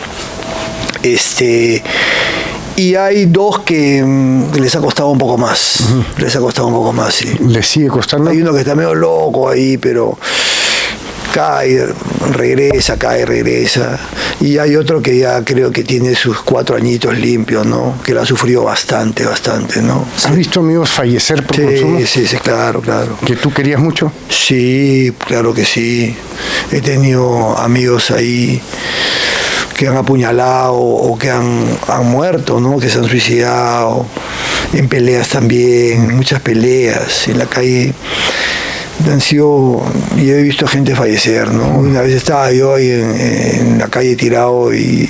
Y hay 2 que les ha costado un poco más. Les ha costado un poco más, sí. ¿Les sigue costando? Hay uno que está medio loco ahí, pero cae, regresa. Y hay otro que ya creo que tiene sus 4 añitos limpios, ¿no? Que lo ha sufrido bastante, ¿no? ¿Has visto amigos fallecer por consumo? Sí, claro. ¿Que tú querías mucho? Sí, claro que sí. He tenido amigos ahí que han apuñalado o que han muerto, ¿no? Que se han suicidado. En peleas también, muchas peleas en la calle. Y he visto a gente fallecer, ¿no? Una vez estaba yo ahí en la calle tirado y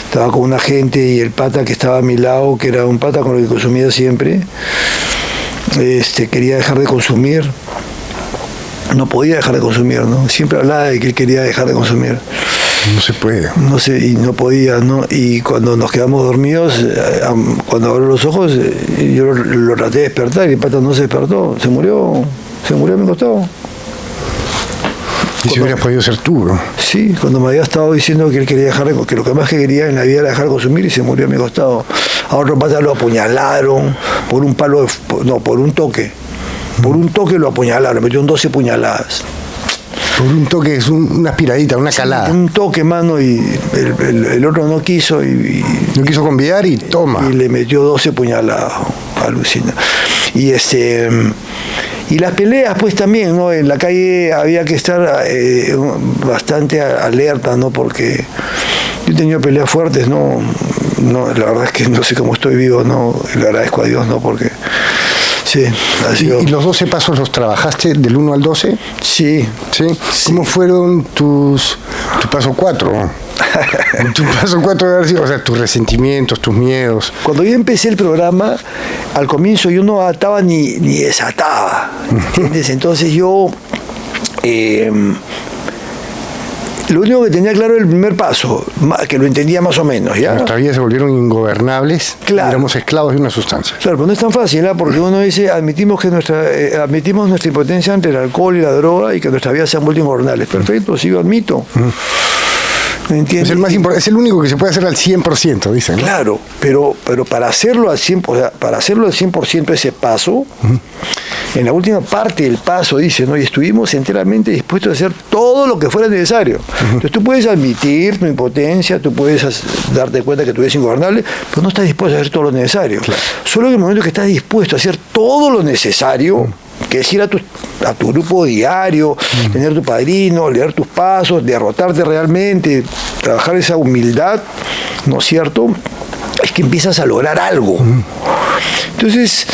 estaba con una gente y el pata que estaba a mi lado, que era un pata con el que consumía siempre, quería dejar de consumir. No podía dejar de consumir, ¿no? Siempre hablaba de que él quería dejar de consumir. No se puede. No sé, y no podía, ¿no? Y cuando nos quedamos dormidos, cuando abrió los ojos, yo lo traté de despertar y el pata no se despertó, se murió a mi costado. Y si hubieras podido ser tú, ¿no? Sí, cuando me había estado diciendo que él quería que lo que más que quería en la vida era dejar de consumir y se murió a mi costado. a otro pata lo apuñalaron por un palo, por un toque. Por un toque lo apuñalaron, le metieron 12 puñaladas. Por un toque, es una aspiradita, una calada. Un toque, mano, y el otro no quiso. No quiso convidar y toma. Y le metió 12 puñaladas, alucina. Y las peleas, pues también, ¿no? En la calle había que estar bastante alerta, ¿no? Porque yo he tenido peleas fuertes, ¿no? La verdad es que no sé cómo estoy vivo, ¿no? Le agradezco a Dios, ¿no? Porque sí, ha sido... ¿Y los 12 pasos los trabajaste del 1 al 12? Sí. ¿Sí? ¿Cómo fueron tu paso 4? Tu paso 4, o sea, tus resentimientos, tus miedos. Cuando yo empecé el programa, al comienzo yo no ataba ni desataba, ¿entiendes? Entonces yo... lo único que tenía claro era el primer paso, que lo entendía más o menos, ¿ya? Nuestras vidas se volvieron ingobernables, claro. Éramos esclavos de una sustancia. Claro, pero no es tan fácil, ¿eh? Porque uno dice, admitimos nuestra impotencia ante el alcohol y la droga y que nuestras vidas se han vuelto ingobernables. Perfecto, sí, lo admito. ¿Me entiendes? Es el único que se puede hacer al 100%, dicen, ¿no? Claro, pero para hacerlo al 100%, o sea, para hacerlo al 100% ese paso, en la última parte del paso dice, ¿no? Y estuvimos enteramente dispuestos a hacer todo lo que fuera necesario. Entonces tú puedes admitir tu impotencia, tú puedes darte cuenta que tú eres ingobernable, pero no estás dispuesto a hacer todo lo necesario. Claro. Solo en el momento que estás dispuesto a hacer todo lo necesario, que es ir a tu grupo diario, tener tu padrino, leer tus pasos, derrotarte realmente, trabajar esa humildad, ¿no es cierto? Es que empiezas a lograr algo. Entonces,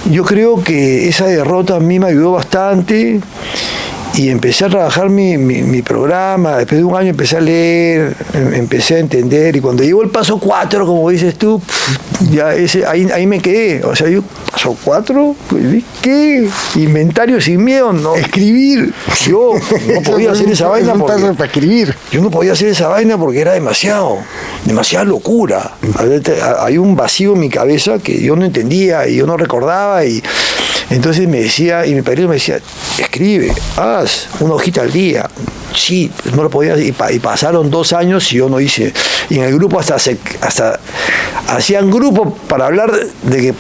yo creo que esa derrota a mí me ayudó bastante y empecé a trabajar mi programa. Después de un año empecé a leer, empecé a entender, y cuando llegó el paso 4, como dices tú, ya ahí me quedé. O sea, yo, paso 4, ¿qué? Inventario sin miedo, no. Escribir. Yo no podía hacer esa vaina porque para escribir. Yo no podía hacer esa vaina porque era demasiada locura. Hay un vacío en mi cabeza que yo no entendía y yo no recordaba, y entonces me decía, y mi padre me decía, escribe, haz una hojita al día. Sí, no lo podía, y pasaron 2 años y yo no hice. Y en el grupo hasta hacían grupos para hablar de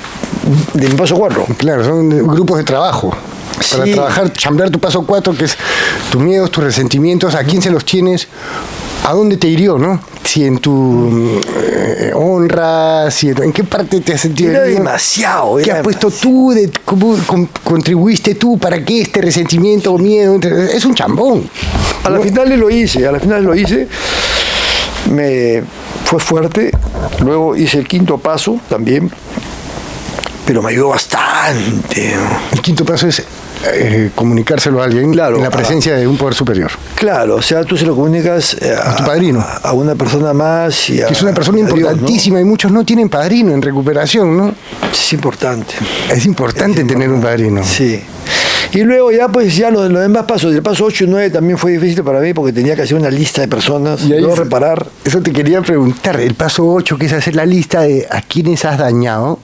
mi paso 4. Claro, son grupos de trabajo. Para trabajar, chambrear tu paso 4, que es tus miedos, tus resentimientos, a quién se los tienes, a dónde te hirió, ¿no? Si en tu honra, en qué parte te has sentido. Era demasiado. ¿Qué has puesto tú? ¿Cómo contribuiste tú para que este resentimiento o miedo? Es un chambón. A la final lo hice, fue fuerte. Luego hice el 5.º paso también, pero me ayudó bastante. El 5.º paso es comunicárselo a alguien, claro, en la presencia de un poder superior. Claro, o sea, tú se lo comunicas a tu padrino, a una persona más. Que es una persona importantísima, Dios, ¿no? Y muchos no tienen padrino en recuperación, ¿no? Es importante. Es importante tener un padrino. Sí. Y luego ya pues ya los demás pasos, el paso 8 y 9 también fue difícil para mí porque tenía que hacer una lista de personas, y luego reparar. Eso te quería preguntar, el paso 8, que es hacer la lista de a quienes has dañado.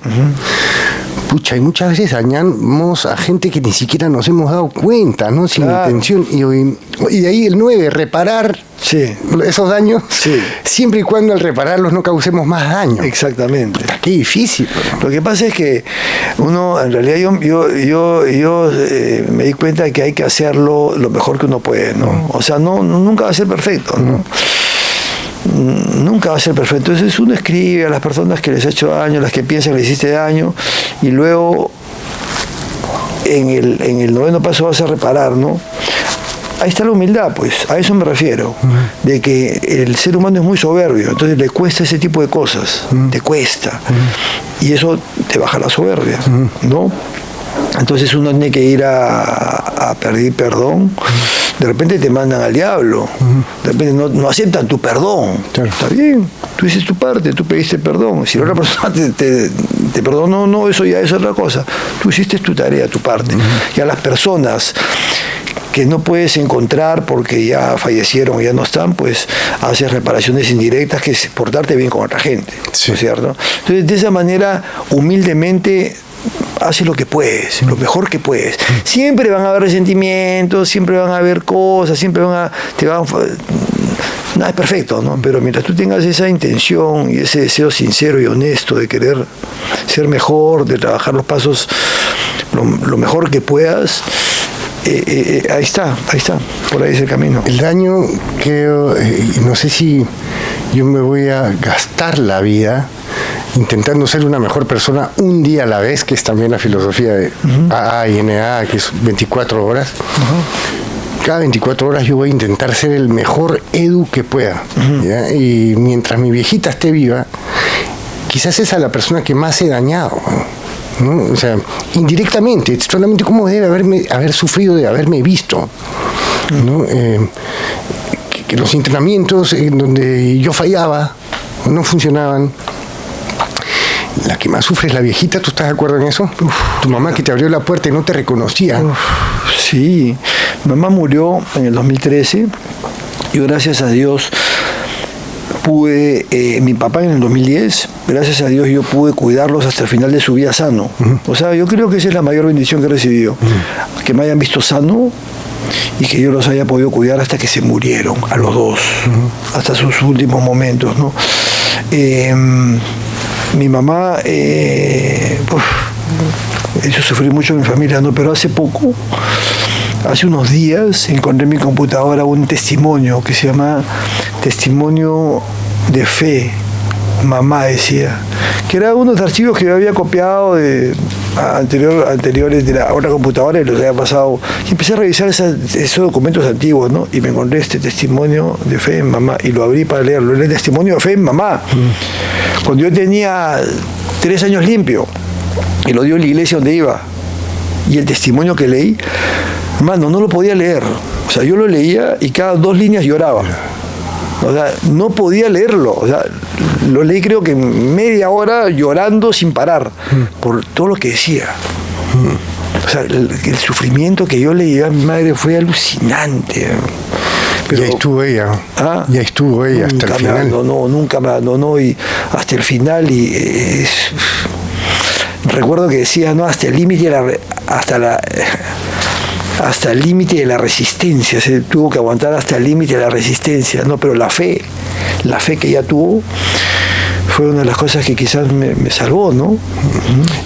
Pucha, y muchas veces dañamos a gente que ni siquiera nos hemos dado cuenta, ¿no? Sin intención. Y de ahí el 9, reparar esos daños, siempre y cuando al repararlos no causemos más daño. Exactamente. Puta, qué difícil. Lo que pasa es que uno, en realidad yo me di cuenta de que hay que hacerlo lo mejor que uno puede, ¿no? O sea, nunca va a ser perfecto, ¿no? Nunca va a ser perfecto. Entonces uno escribe a las personas que les ha hecho daño, las que piensan que les hiciste daño, y luego en el 9.º paso vas a reparar, ¿no? Ahí está la humildad, pues, a eso me refiero, de que el ser humano es muy soberbio, entonces le cuesta ese tipo de cosas, te cuesta, y eso te baja la soberbia, ¿no? Entonces uno tiene que ir a pedir perdón. De repente te mandan al diablo, de repente no aceptan tu perdón. Claro. Está bien, tú hiciste tu parte, tú pediste perdón. Si la otra persona te perdonó, no, eso ya es otra cosa. Tú hiciste tu tarea, tu parte. Y a las personas que no puedes encontrar porque ya fallecieron o ya no están, pues haces reparaciones indirectas, que es portarte bien con otra gente, ¿no es cierto? Entonces, de esa manera, humildemente, haces lo que puedes, lo mejor que puedes. Siempre van a haber resentimientos, siempre van a haber cosas, nada es perfecto, ¿no? Pero mientras tú tengas esa intención y ese deseo sincero y honesto de querer ser mejor, de trabajar los pasos lo mejor que puedas, ahí está, por ahí es el camino. El daño, creo, no sé si yo me voy a gastar la vida intentando ser una mejor persona un día a la vez, que es también la filosofía de AA y NA, que es 24 horas. Cada 24 horas yo voy a intentar ser el mejor Edu que pueda. ¿Ya? Y mientras mi viejita esté viva, quizás esa es la persona que más he dañado, ¿no? O sea, indirectamente, solamente cómo debe haber sufrido de haberme visto, ¿no? Que los entrenamientos en donde yo fallaba no funcionaban. La que más sufre es la viejita, ¿tú estás de acuerdo en eso? Tu mamá que te abrió la puerta y no te reconocía. Sí, mamá murió en el 2013 y gracias a Dios pude, mi papá en el 2010, gracias a Dios yo pude cuidarlos hasta el final de su vida sano. O sea, yo creo que esa es la mayor bendición que he recibido, que me hayan visto sano y que yo los haya podido cuidar hasta que se murieron, a los dos, hasta sus últimos momentos, ¿no? Mi mamá, yo sufrí mucho en mi familia, ¿no? Pero hace unos días, encontré en mi computadora un testimonio que se llama Testimonio de Fe. Mamá decía, que era unos archivos que yo había copiado de anteriores de la otra computadora y los había pasado. Y empecé a revisar esos documentos antiguos, ¿no? Y me encontré este testimonio de fe en mamá y lo abrí para leerlo. Era el testimonio de fe en mamá. Cuando yo tenía 3 años limpio y lo dio en la iglesia donde iba. Y el testimonio que leí, hermano, no lo podía leer. O sea, yo lo leía y cada 2 líneas lloraba. O sea, no podía leerlo. O sea, lo leí creo que media hora llorando sin parar por todo lo que decía. O sea, el sufrimiento que yo le llevé a mi madre fue alucinante. Pero, ya estuvo ella. ¿Ah? Ya estuvo ella hasta el final. Nunca me abandonó y hasta el final. Recuerdo que decía, no, hasta el límite hasta el límite de la resistencia, se tuvo que aguantar hasta el límite de la resistencia, no, pero la fe que ella tuvo fue una de las cosas que quizás me salvó, ¿no?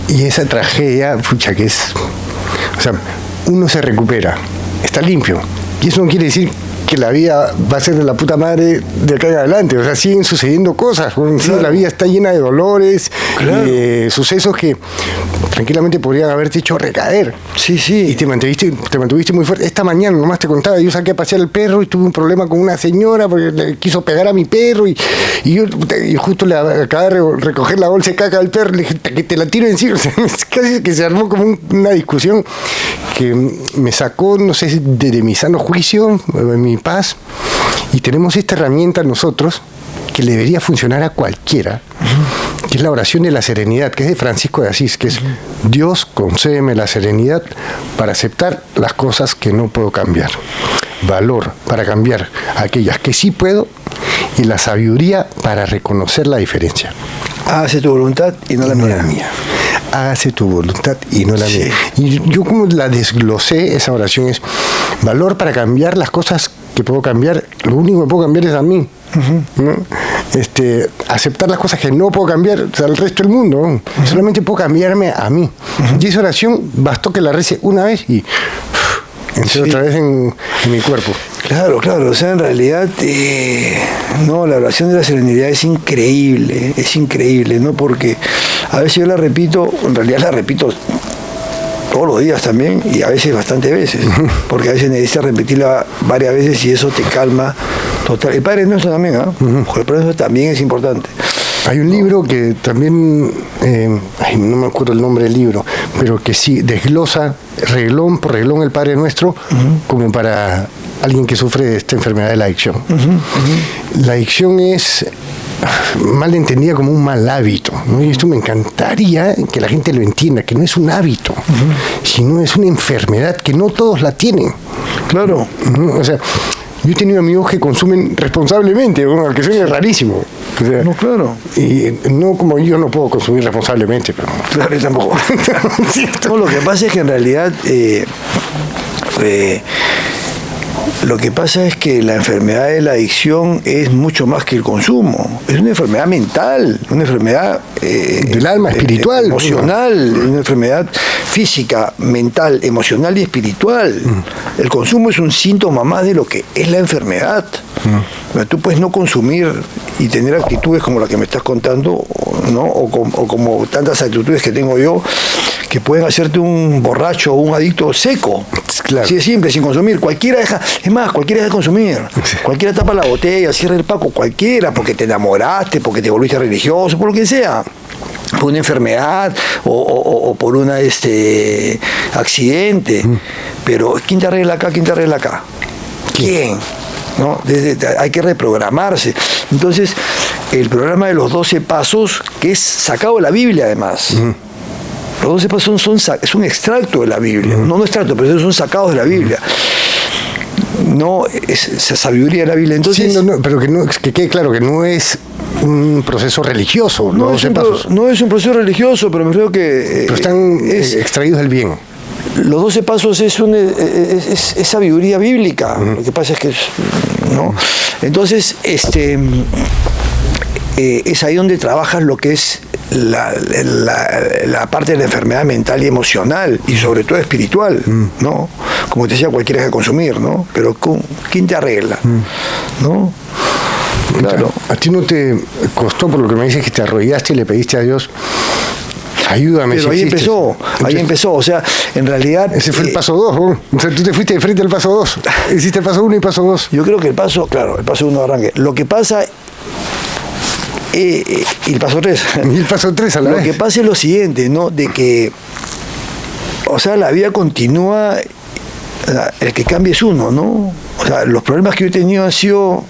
Y esa tragedia, pucha, que es, o sea, uno se recupera, está limpio, y eso no quiere decir que la vida va a ser de la puta madre de acá en adelante. O sea, siguen sucediendo cosas. Claro. La vida está llena de dolores, claro, y de sucesos que tranquilamente podrían haberte hecho recaer. Sí, sí. Y te mantuviste muy fuerte. Esta mañana nomás te contaba, yo saqué a pasear al perro y tuve un problema con una señora porque le quiso pegar a mi perro y yo justo le acabé de recoger la bolsa de caca del perro, le dije que te la tiro encima. O sea, casi que se armó como una discusión que me sacó, no sé, de mi sano juicio, de mi paz, y tenemos esta herramienta nosotros que le debería funcionar a cualquiera, que es la oración de la serenidad, que es de Francisco de Asís, que es: Dios, concédeme la serenidad para aceptar las cosas que no puedo cambiar, valor para cambiar aquellas que sí puedo y la sabiduría para reconocer la diferencia. Hágase tu voluntad y no la mía. Hágase tu voluntad y no la mía. Y yo como la desglosé, esa oración es: valor para cambiar las cosas que puedo cambiar, lo único que puedo cambiar es a mí. ¿No? Aceptar las cosas que no puedo cambiar, o sea, al resto del mundo, ¿no? Solamente puedo cambiarme a mí. Y esa oración bastó que la rece una vez y entré otra vez en mi cuerpo. Claro, o sea, en realidad, no, la oración de la serenidad es increíble, ¿no? Porque a veces yo la repito, en realidad la repito todos los días también, y a veces bastantes veces, porque a veces necesitas repetirla varias veces y eso te calma total. El Padre Nuestro también, ¿ah? Porque el Padre Nuestro también es importante. Hay un libro que también, no me acuerdo el nombre del libro, pero que sí desglosa reglón por reglón el Padre Nuestro, como para alguien que sufre de esta enfermedad de la adicción. La adicción es mal entendida como un mal hábito, ¿no? Y esto me encantaría que la gente lo entienda, que no es un hábito, sino es una enfermedad que no todos la tienen. Claro. O sea, yo he tenido amigos que consumen responsablemente, bueno, que suena rarísimo, O sea, No, claro. Y no como yo no puedo consumir responsablemente, pero... Claro, yo tampoco. No, lo que pasa es que en realidad lo que pasa es que la enfermedad de la adicción es mucho más que el consumo. Es una enfermedad mental, una enfermedad del alma, espiritual, emocional, una enfermedad física, mental, emocional y espiritual. El consumo es un síntoma más de lo que es la enfermedad. Tú puedes no consumir y tener actitudes como la que me estás contando, ¿no? o como tantas actitudes que tengo yo, que pueden hacerte un borracho o un adicto seco. Claro. Así de simple, sin consumir. Cualquiera deja, es más, cualquiera deja de consumir. Cualquiera tapa la botella, cierra el paco, cualquiera, porque te enamoraste, porque te volviste religioso, por lo que sea. Por una enfermedad o por un accidente. Pero ¿quién te arregla acá? ¿Quién te arregla acá? ¿Quién? ¿No? Hay que reprogramarse. Entonces, el programa de los 12 pasos, que es sacado de la Biblia además. Los 12 pasos es un extracto de la Biblia. No extracto, pero son sacados de la Biblia. No es sabiduría de la Biblia. Entonces, sí, pero que quede claro que no es un proceso religioso. No es un proceso religioso, pero me creo que... Pero están extraídos del bien. Los 12 pasos es sabiduría bíblica. Lo que pasa es que... ¿no? Entonces, es ahí donde trabajas lo que es la parte de la enfermedad mental y emocional, y sobre todo espiritual, ¿no? Como te decía, cualquiera deja de consumir, ¿no? Pero ¿quién te arregla? ¿No? Claro. ¿A ti no te costó, por lo que me dices, que te arrodillaste y le pediste a Dios, ayúdame? Pero ahí empezó, o sea, en realidad... Ese fue el paso 2, ¿no? O sea, tú te fuiste de frente al paso 2, hiciste el paso 1 y paso 2. Yo creo que el paso 1 arranque. Lo que pasa... y el paso 3. Y el paso 3 a la vez. Lo que pasa es lo siguiente, ¿no? De que, o sea, la vida continúa, el que cambia es uno, ¿no? O sea, los problemas que yo he tenido han sido,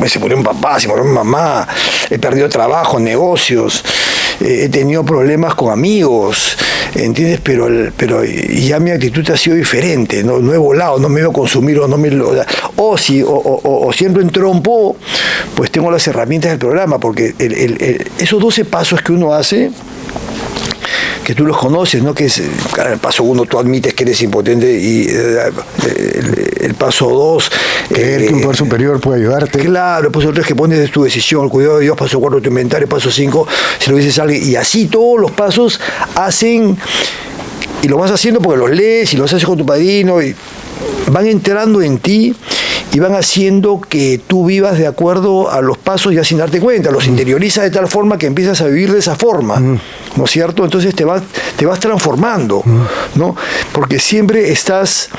se murió mi papá, se murió mi mamá, he perdido trabajo, negocios, he tenido problemas con amigos, ¿entiendes? Pero ya mi actitud ha sido diferente, no he volado, no me iba a consumir, o si entro en trompo, pues tengo las herramientas del programa, porque esos 12 pasos que uno hace, que tú los conoces, ¿no? Que es, claro, el paso 1 tú admites que eres impotente, y el paso 2... Creer que un poder superior puede ayudarte. Claro, el paso 3 que pones tu decisión, el cuidado de Dios, paso 4 tu inventario, paso 5 si lo dices a alguien, y así todos los pasos hacen, y lo vas haciendo porque los lees y los haces con tu padrino, y van entrando en ti y van haciendo que tú vivas de acuerdo a los pasos ya sin darte cuenta, los interiorizas de tal forma que empiezas a vivir de esa forma, ¿no es cierto? Entonces te vas transformando, ¿no? Porque siempre estás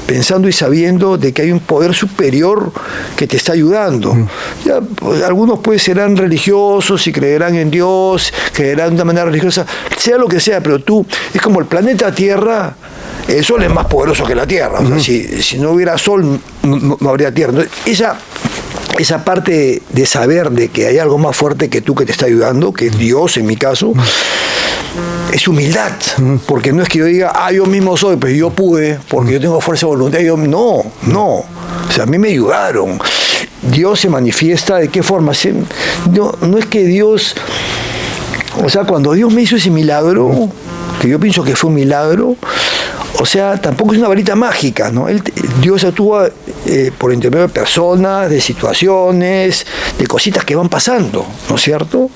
pensando y sabiendo de que hay un poder superior que te está ayudando. Ya, pues, algunos pues serán religiosos y creerán en Dios, creerán de una manera religiosa, sea lo que sea, pero tú, es como el planeta Tierra. El Sol es más poderoso que la Tierra. O sea, si no hubiera Sol, no habría Tierra. Entonces, esa parte de saber de que hay algo más fuerte que tú que te está ayudando, que es Dios en mi caso, es humildad. Porque no es que yo diga, yo mismo soy, pero yo pude, porque yo tengo fuerza de voluntad. No. O sea, a mí me ayudaron. Dios se manifiesta ¿de qué forma? No es que Dios... O sea, cuando Dios me hizo ese milagro, que yo pienso que fue un milagro, o sea, tampoco es una varita mágica, ¿no? Dios actúa por intermedio de personas, de situaciones, de cositas que van pasando, ¿no es cierto?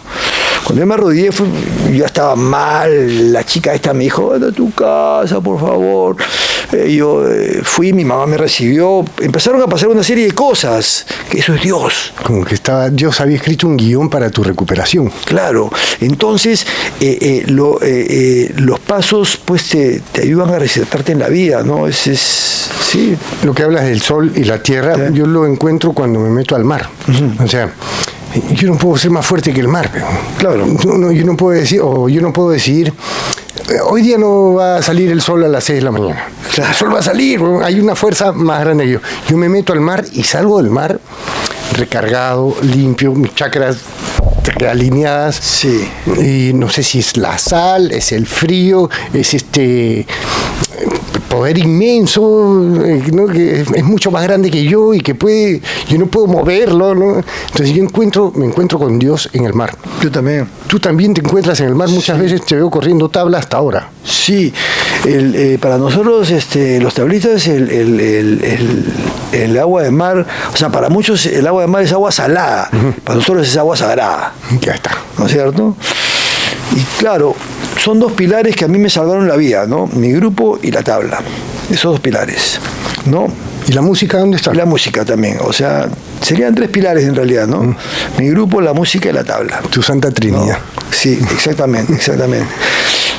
Cuando yo me arrodillé, yo estaba mal, la chica esta me dijo, anda a tu casa, por favor. Yo fui, mi mamá me recibió, empezaron a pasar una serie de cosas, que eso es Dios. Como que Dios había escrito un guión para tu recuperación. Claro, entonces los pasos pues te ayudan a resetarte en la vida, ¿no? Sí. Lo que hablas del sol y la tierra, yo lo encuentro cuando me meto al mar. O sea, yo no puedo ser más fuerte que el mar. Claro. Yo no puedo decidir, hoy día no va a salir el sol a las 6 de la mañana. Claro. El sol va a salir, hay una fuerza más grande que yo. Yo me meto al mar y salgo del mar recargado, limpio, mis chakras alineadas. Sí. Y no sé si es la sal, es el frío, es poder inmenso, ¿no? Que es mucho más grande que yo y que yo no puedo moverlo, ¿no? Entonces me encuentro con Dios en el mar. Yo también. Tú también te encuentras en el mar, muchas veces te veo corriendo tabla hasta ahora. Sí, para nosotros los tablistas el agua de mar, o sea, para muchos el agua de mar es agua salada, para nosotros es agua sagrada. Ya está. ¿No es cierto? Y claro, son dos pilares que a mí me salvaron la vida, ¿no? Mi grupo y la tabla. Esos dos pilares, ¿no? ¿Y la música dónde está? Y la música también, o sea, serían tres pilares en realidad, ¿no? Mi grupo, la música y la tabla. Tu Santa Trinidad. ¿No? Sí, exactamente.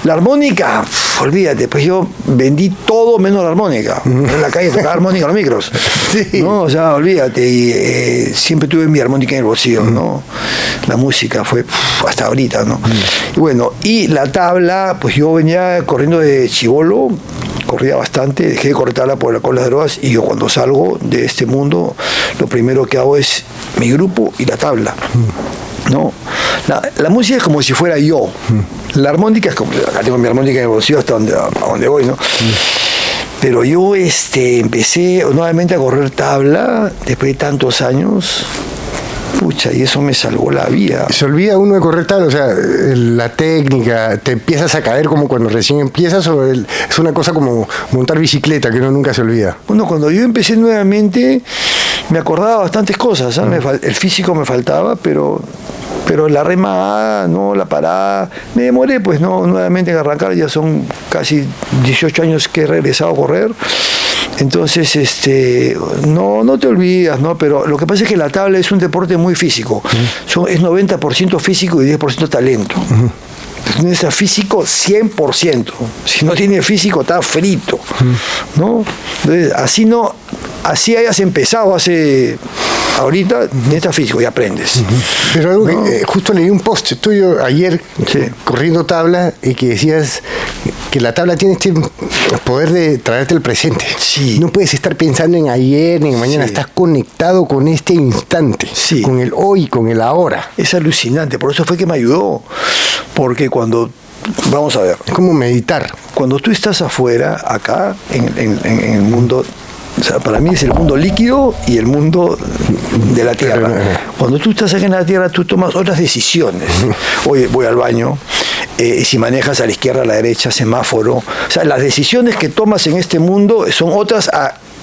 La armónica, olvídate, pues yo vendí todo menos la armónica. En la calle tocaba armónica en los micros. Sí. No, o sea, olvídate, y siempre tuve mi armónica en el bolsillo, ¿no? La música fue hasta ahorita, ¿no? Y bueno, y la tabla, pues yo venía corriendo de chibolo, corría bastante, dejé de correr tabla por las drogas, y yo cuando salgo de este mundo, lo primero que hago es mi grupo y la tabla. ¿No? La música es como si fuera yo. La armónica es como, acá tengo mi armónica en el bolsillo hasta a donde voy, ¿no? Pero yo empecé nuevamente a correr tabla después de tantos años. Pucha, y eso me salvó la vida. Se olvida uno de correr tabla, o sea, la técnica, te empiezas a caer como cuando recién empiezas, o es una cosa como montar bicicleta que uno nunca se olvida. Bueno, cuando yo empecé nuevamente, me acordaba bastantes cosas, ¿sabes? El físico me faltaba, pero la remada, no, la parada, me demoré pues no nuevamente en arrancar, ya son casi 18 años que he regresado a correr. Entonces, no te olvidas, ¿no? Pero lo que pasa es que la tabla es un deporte muy físico. Es 90% físico y 10% talento. Necesita físico 100%. Si no tiene físico, está frito, ¿no? Entonces, así hayas empezado ahorita, necesitas físico y aprendes. Pero algo que, justo leí un post tuyo ayer, sí, corriendo tabla, y que decías que la tabla tiene este poder de traerte el presente. Sí. No puedes estar pensando en ayer ni en mañana, sí, estás conectado con este instante, sí, con el hoy, con el ahora. Es alucinante, por eso fue que me ayudó, porque vamos a ver. Es como meditar. Cuando tú estás afuera, acá, en el mundo, o sea, para mí es el mundo líquido y el mundo de la tierra. Cuando tú estás aquí en la tierra, tú tomas otras decisiones. Oye, voy al baño, si manejas a la izquierda, a la derecha, semáforo. O sea, las decisiones que tomas en este mundo son otras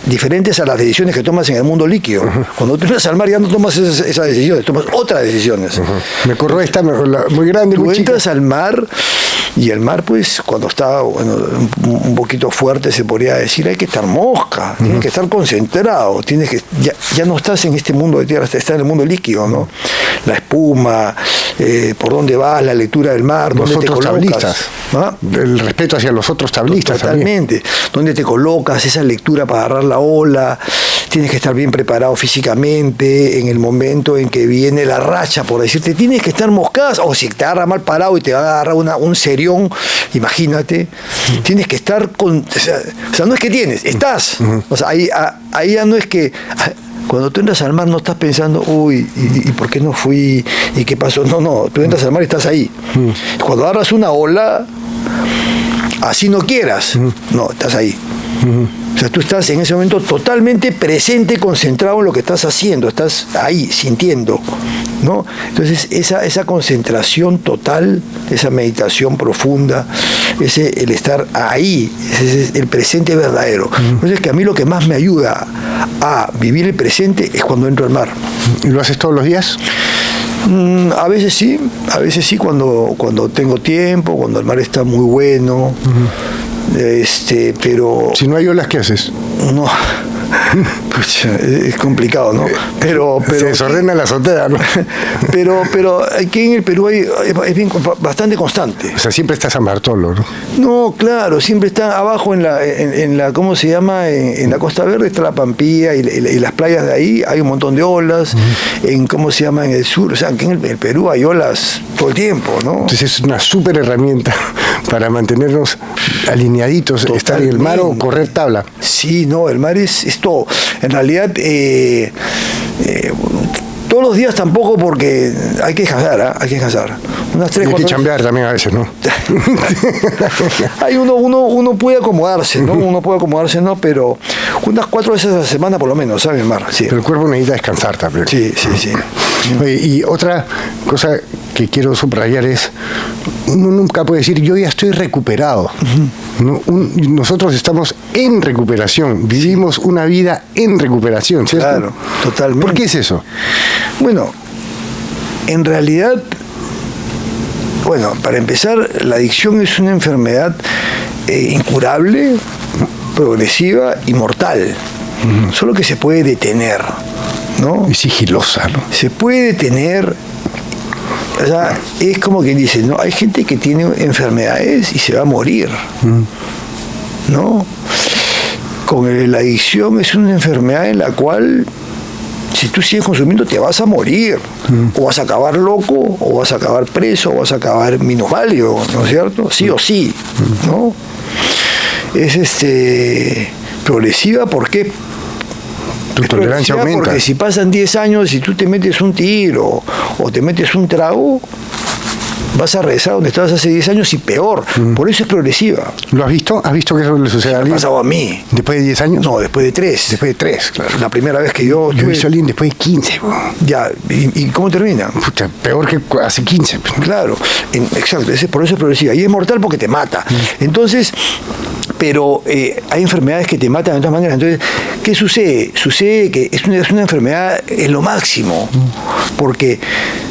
diferentes a las decisiones que tomas en el mundo líquido. Cuando tú entras al mar ya no tomas esas decisiones, tomas otras decisiones. Me corro esta muy grande, tú muy chica. entras al mar, y el mar, pues, cuando está un poquito fuerte, se podría decir, hay que estar mosca, tienes que estar concentrado, ya no estás en este mundo de tierra, estás en el mundo líquido, ¿no? La espuma, por dónde vas, la lectura del mar, los dónde te colocas. Tablistas. ¿Ah? El respeto hacia los otros tablistas. Totalmente. También. Dónde te colocas, esa lectura para agarrar la ola, tienes que estar bien preparado físicamente en el momento en que viene la racha, por decirte, tienes que estar moscado, o si te agarra mal parado y te va a agarrar un serión, imagínate, tienes que estar o sea, no es que tienes, estás. O sea, ahí ya no es que cuando tú entras al mar no estás pensando, uy, ¿y por qué no fui? ¿Y qué pasó? No, tú entras al mar y estás ahí. Cuando agarras una ola, así no quieras, no, estás ahí. O sea, tú estás en ese momento totalmente presente, concentrado en lo que estás haciendo, estás ahí, sintiendo, ¿no? Entonces, esa concentración total, esa meditación profunda, el estar ahí, ese es el presente verdadero. Entonces, que a mí lo que más me ayuda a vivir el presente es cuando entro al mar. ¿Y lo haces todos los días? A veces sí, cuando tengo tiempo, cuando el mar está muy bueno. Pero si no hay olas, ¿qué haces? No, pucha, es complicado, ¿no? Pero se desordena la azotea, ¿no? pero aquí en el Perú es bastante constante. O sea, siempre está San Bartolo, ¿no? No, claro, siempre está abajo en la ¿cómo se llama? En la Costa Verde está la Pampilla y las playas de ahí hay un montón de olas. ¿Cómo se llama? En el sur, o sea, aquí en el Perú hay olas todo el tiempo, ¿no? Entonces es una súper herramienta para mantenernos alineaditos, totalmente. Estar en el mar o correr tabla. Sí, no, el mar es todo. En realidad, Todos los días tampoco, porque hay que descansar, hay que descansar. Unas 3, 4 Hay que chambear también a veces, ¿no? Uno puede acomodarse, ¿no? Uno puede acomodarse, ¿no? Pero unas 4 veces a la semana por lo menos, ¿sabes, Mar? Sí. Pero el cuerpo necesita descansar también. Sí. Oye, y otra cosa que quiero subrayar es, uno nunca puede decir, yo ya estoy recuperado. No, nosotros estamos en recuperación, vivimos una vida en recuperación, ¿cierto? Claro, totalmente. ¿Por qué es eso? Bueno, en realidad, para empezar, la adicción es una enfermedad incurable, progresiva y mortal. Solo que se puede detener, ¿no? Y sigilosa, ¿no? Se puede detener. O sea, es como quien dice, ¿no? Hay gente que tiene enfermedades y se va a morir, ¿no? Con la adicción es una enfermedad en la cual, si tú sigues consumiendo, te vas a morir. O vas a acabar loco, o vas a acabar preso, o vas a acabar minusválido, ¿no es cierto? Sí o sí, ¿no? Es progresiva, ¿por qué? Tu tolerancia aumenta. Porque si pasan 10 años y tú te metes un tiro o te metes un trago, vas a regresar donde estabas hace 10 años y peor. Por eso es progresiva. ¿Lo has visto? ¿Has visto que eso le sucede a alguien? ¿Me ha pasado a mí? ¿Después de 10 años? No, después de 3. Después de 3, claro. La primera vez que yo he visto a alguien después de 15. Ya, ¿y cómo termina? Pucha, peor que hace 15. Claro, exacto, por eso es progresiva. Y es mortal porque te mata. Entonces, pero hay enfermedades que te matan de todas maneras. Entonces, ¿qué sucede? Sucede que es una enfermedad en lo máximo, porque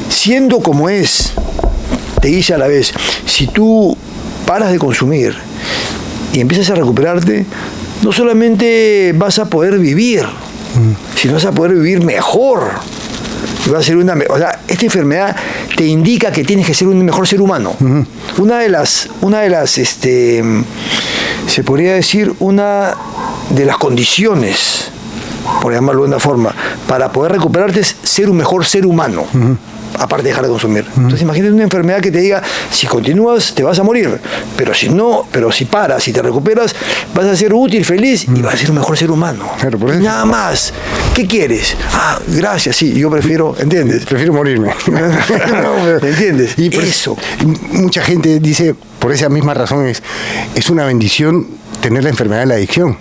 siendo como es, te dice a la vez, si tú paras de consumir y empiezas a recuperarte, no solamente vas a poder vivir, sino vas a poder vivir mejor. Y va a ser esta enfermedad te indica que tienes que ser un mejor ser humano. Una de las se podría decir, una de las condiciones, por llamarlo de una forma, para poder recuperarte es ser un mejor ser humano. Aparte de dejar de consumir. Entonces imagínate una enfermedad que te diga, si continúas te vas a morir, pero si paras, si te recuperas, vas a ser útil, feliz y vas a ser un mejor ser humano. Claro, por eso. Nada más. ¿Qué quieres? Gracias, sí, yo prefiero, ¿entiendes? Prefiero morirme. ¿Entiendes? Y eso. Mucha gente dice, por esa misma razón, es una bendición tener la enfermedad de la adicción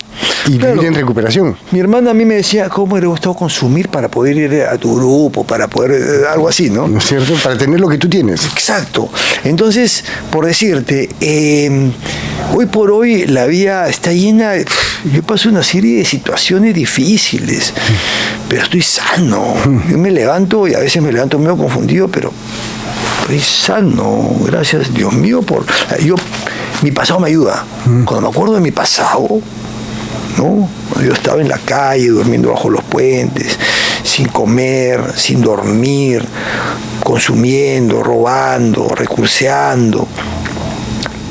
y vivir en recuperación. Mi hermana a mí me decía, ¿cómo le gustado consumir para poder ir a tu grupo, para poder, algo así, ¿no? ¿No es cierto? Para tener lo que tú tienes. Exacto. Entonces, por decirte, hoy por hoy la vida está llena, yo paso una serie de situaciones difíciles, pero estoy sano. Yo me levanto y a veces me levanto medio confundido, pero estoy sano, gracias Dios mío mi pasado me ayuda. Cuando me acuerdo de mi pasado, ¿no? Cuando yo estaba en la calle, durmiendo bajo los puentes, sin comer, sin dormir, consumiendo, robando, recurseando,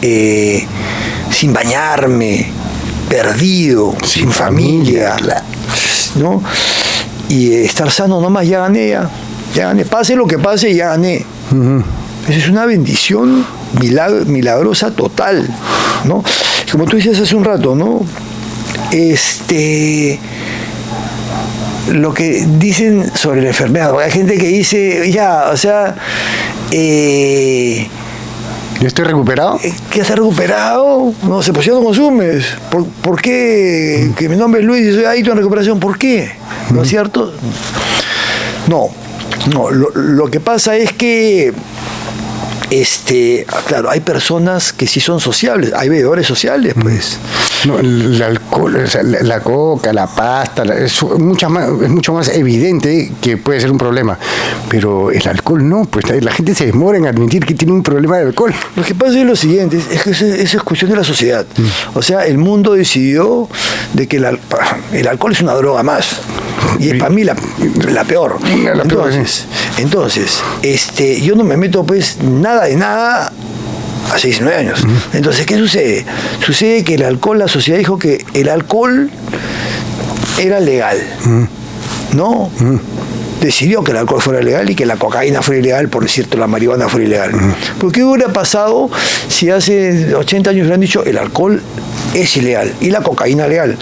sin bañarme, perdido, sin familia, ¿no? Y estar sano nomás, ya gané. Pase lo que pase, ya gané. Esa es una bendición milagrosa total, ¿no? Como tú decías hace un rato, ¿no? Lo que dicen sobre la enfermedad, hay gente que dice, ¿ya estoy recuperado? ¿Que estás recuperado? No sé, pues ya no consumes. ¿Por qué? Que mi nombre es Luis y soy adicto en recuperación. ¿Por qué? ¿No es cierto? No. Lo que pasa es que claro, hay personas que sí son sociables, hay bebedores sociales, pues. No, el alcohol, o sea, la coca, la pasta, es mucho más evidente que puede ser un problema. Pero el alcohol no, pues la gente se demora en admitir que tiene un problema de alcohol. Lo que pasa es lo siguiente, es que eso es cuestión de la sociedad. O sea, el mundo decidió de que el alcohol es una droga más. Y es para mí la peor. Entonces, yo no me meto pues nada de nada hace 19 años. Entonces, ¿qué sucede? Sucede que la sociedad dijo que el alcohol era legal, ¿no? Decidió que el alcohol fuera legal y que la cocaína fuera ilegal, por decirte, la marihuana fuera ilegal. ¿Por qué hubiera pasado si hace 80 años le han dicho el alcohol es ilegal. Y la cocaína legal.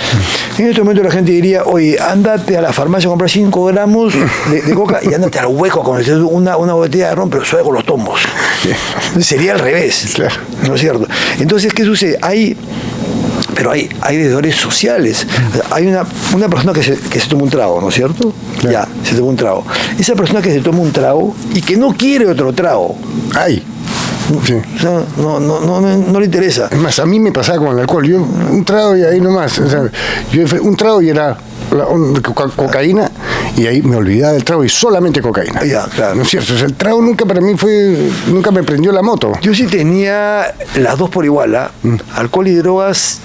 En este momento la gente diría, oye, ándate a la farmacia a comprar 5 gramos de coca y ándate al hueco con una botella de ron, pero suave con los tomos. Sería al revés. Claro. ¿No es cierto? Entonces, ¿qué sucede? Pero hay deudores sociales. Hay una persona que se toma un trago, ¿no es cierto? Claro. Ya, se toma un trago. Esa persona que se toma un trago y que no quiere otro trago. Ay. Sí. O sea, no le interesa. Es más, a mí me pasaba con el alcohol. Yo un trago y ahí nomás. O sea, un trago y era cocaína y ahí me olvidaba del trago y solamente cocaína. Ya, claro. ¿No es cierto? O sea, el trago nunca para mí nunca me prendió la moto. Yo sí tenía las dos por igual, alcohol y drogas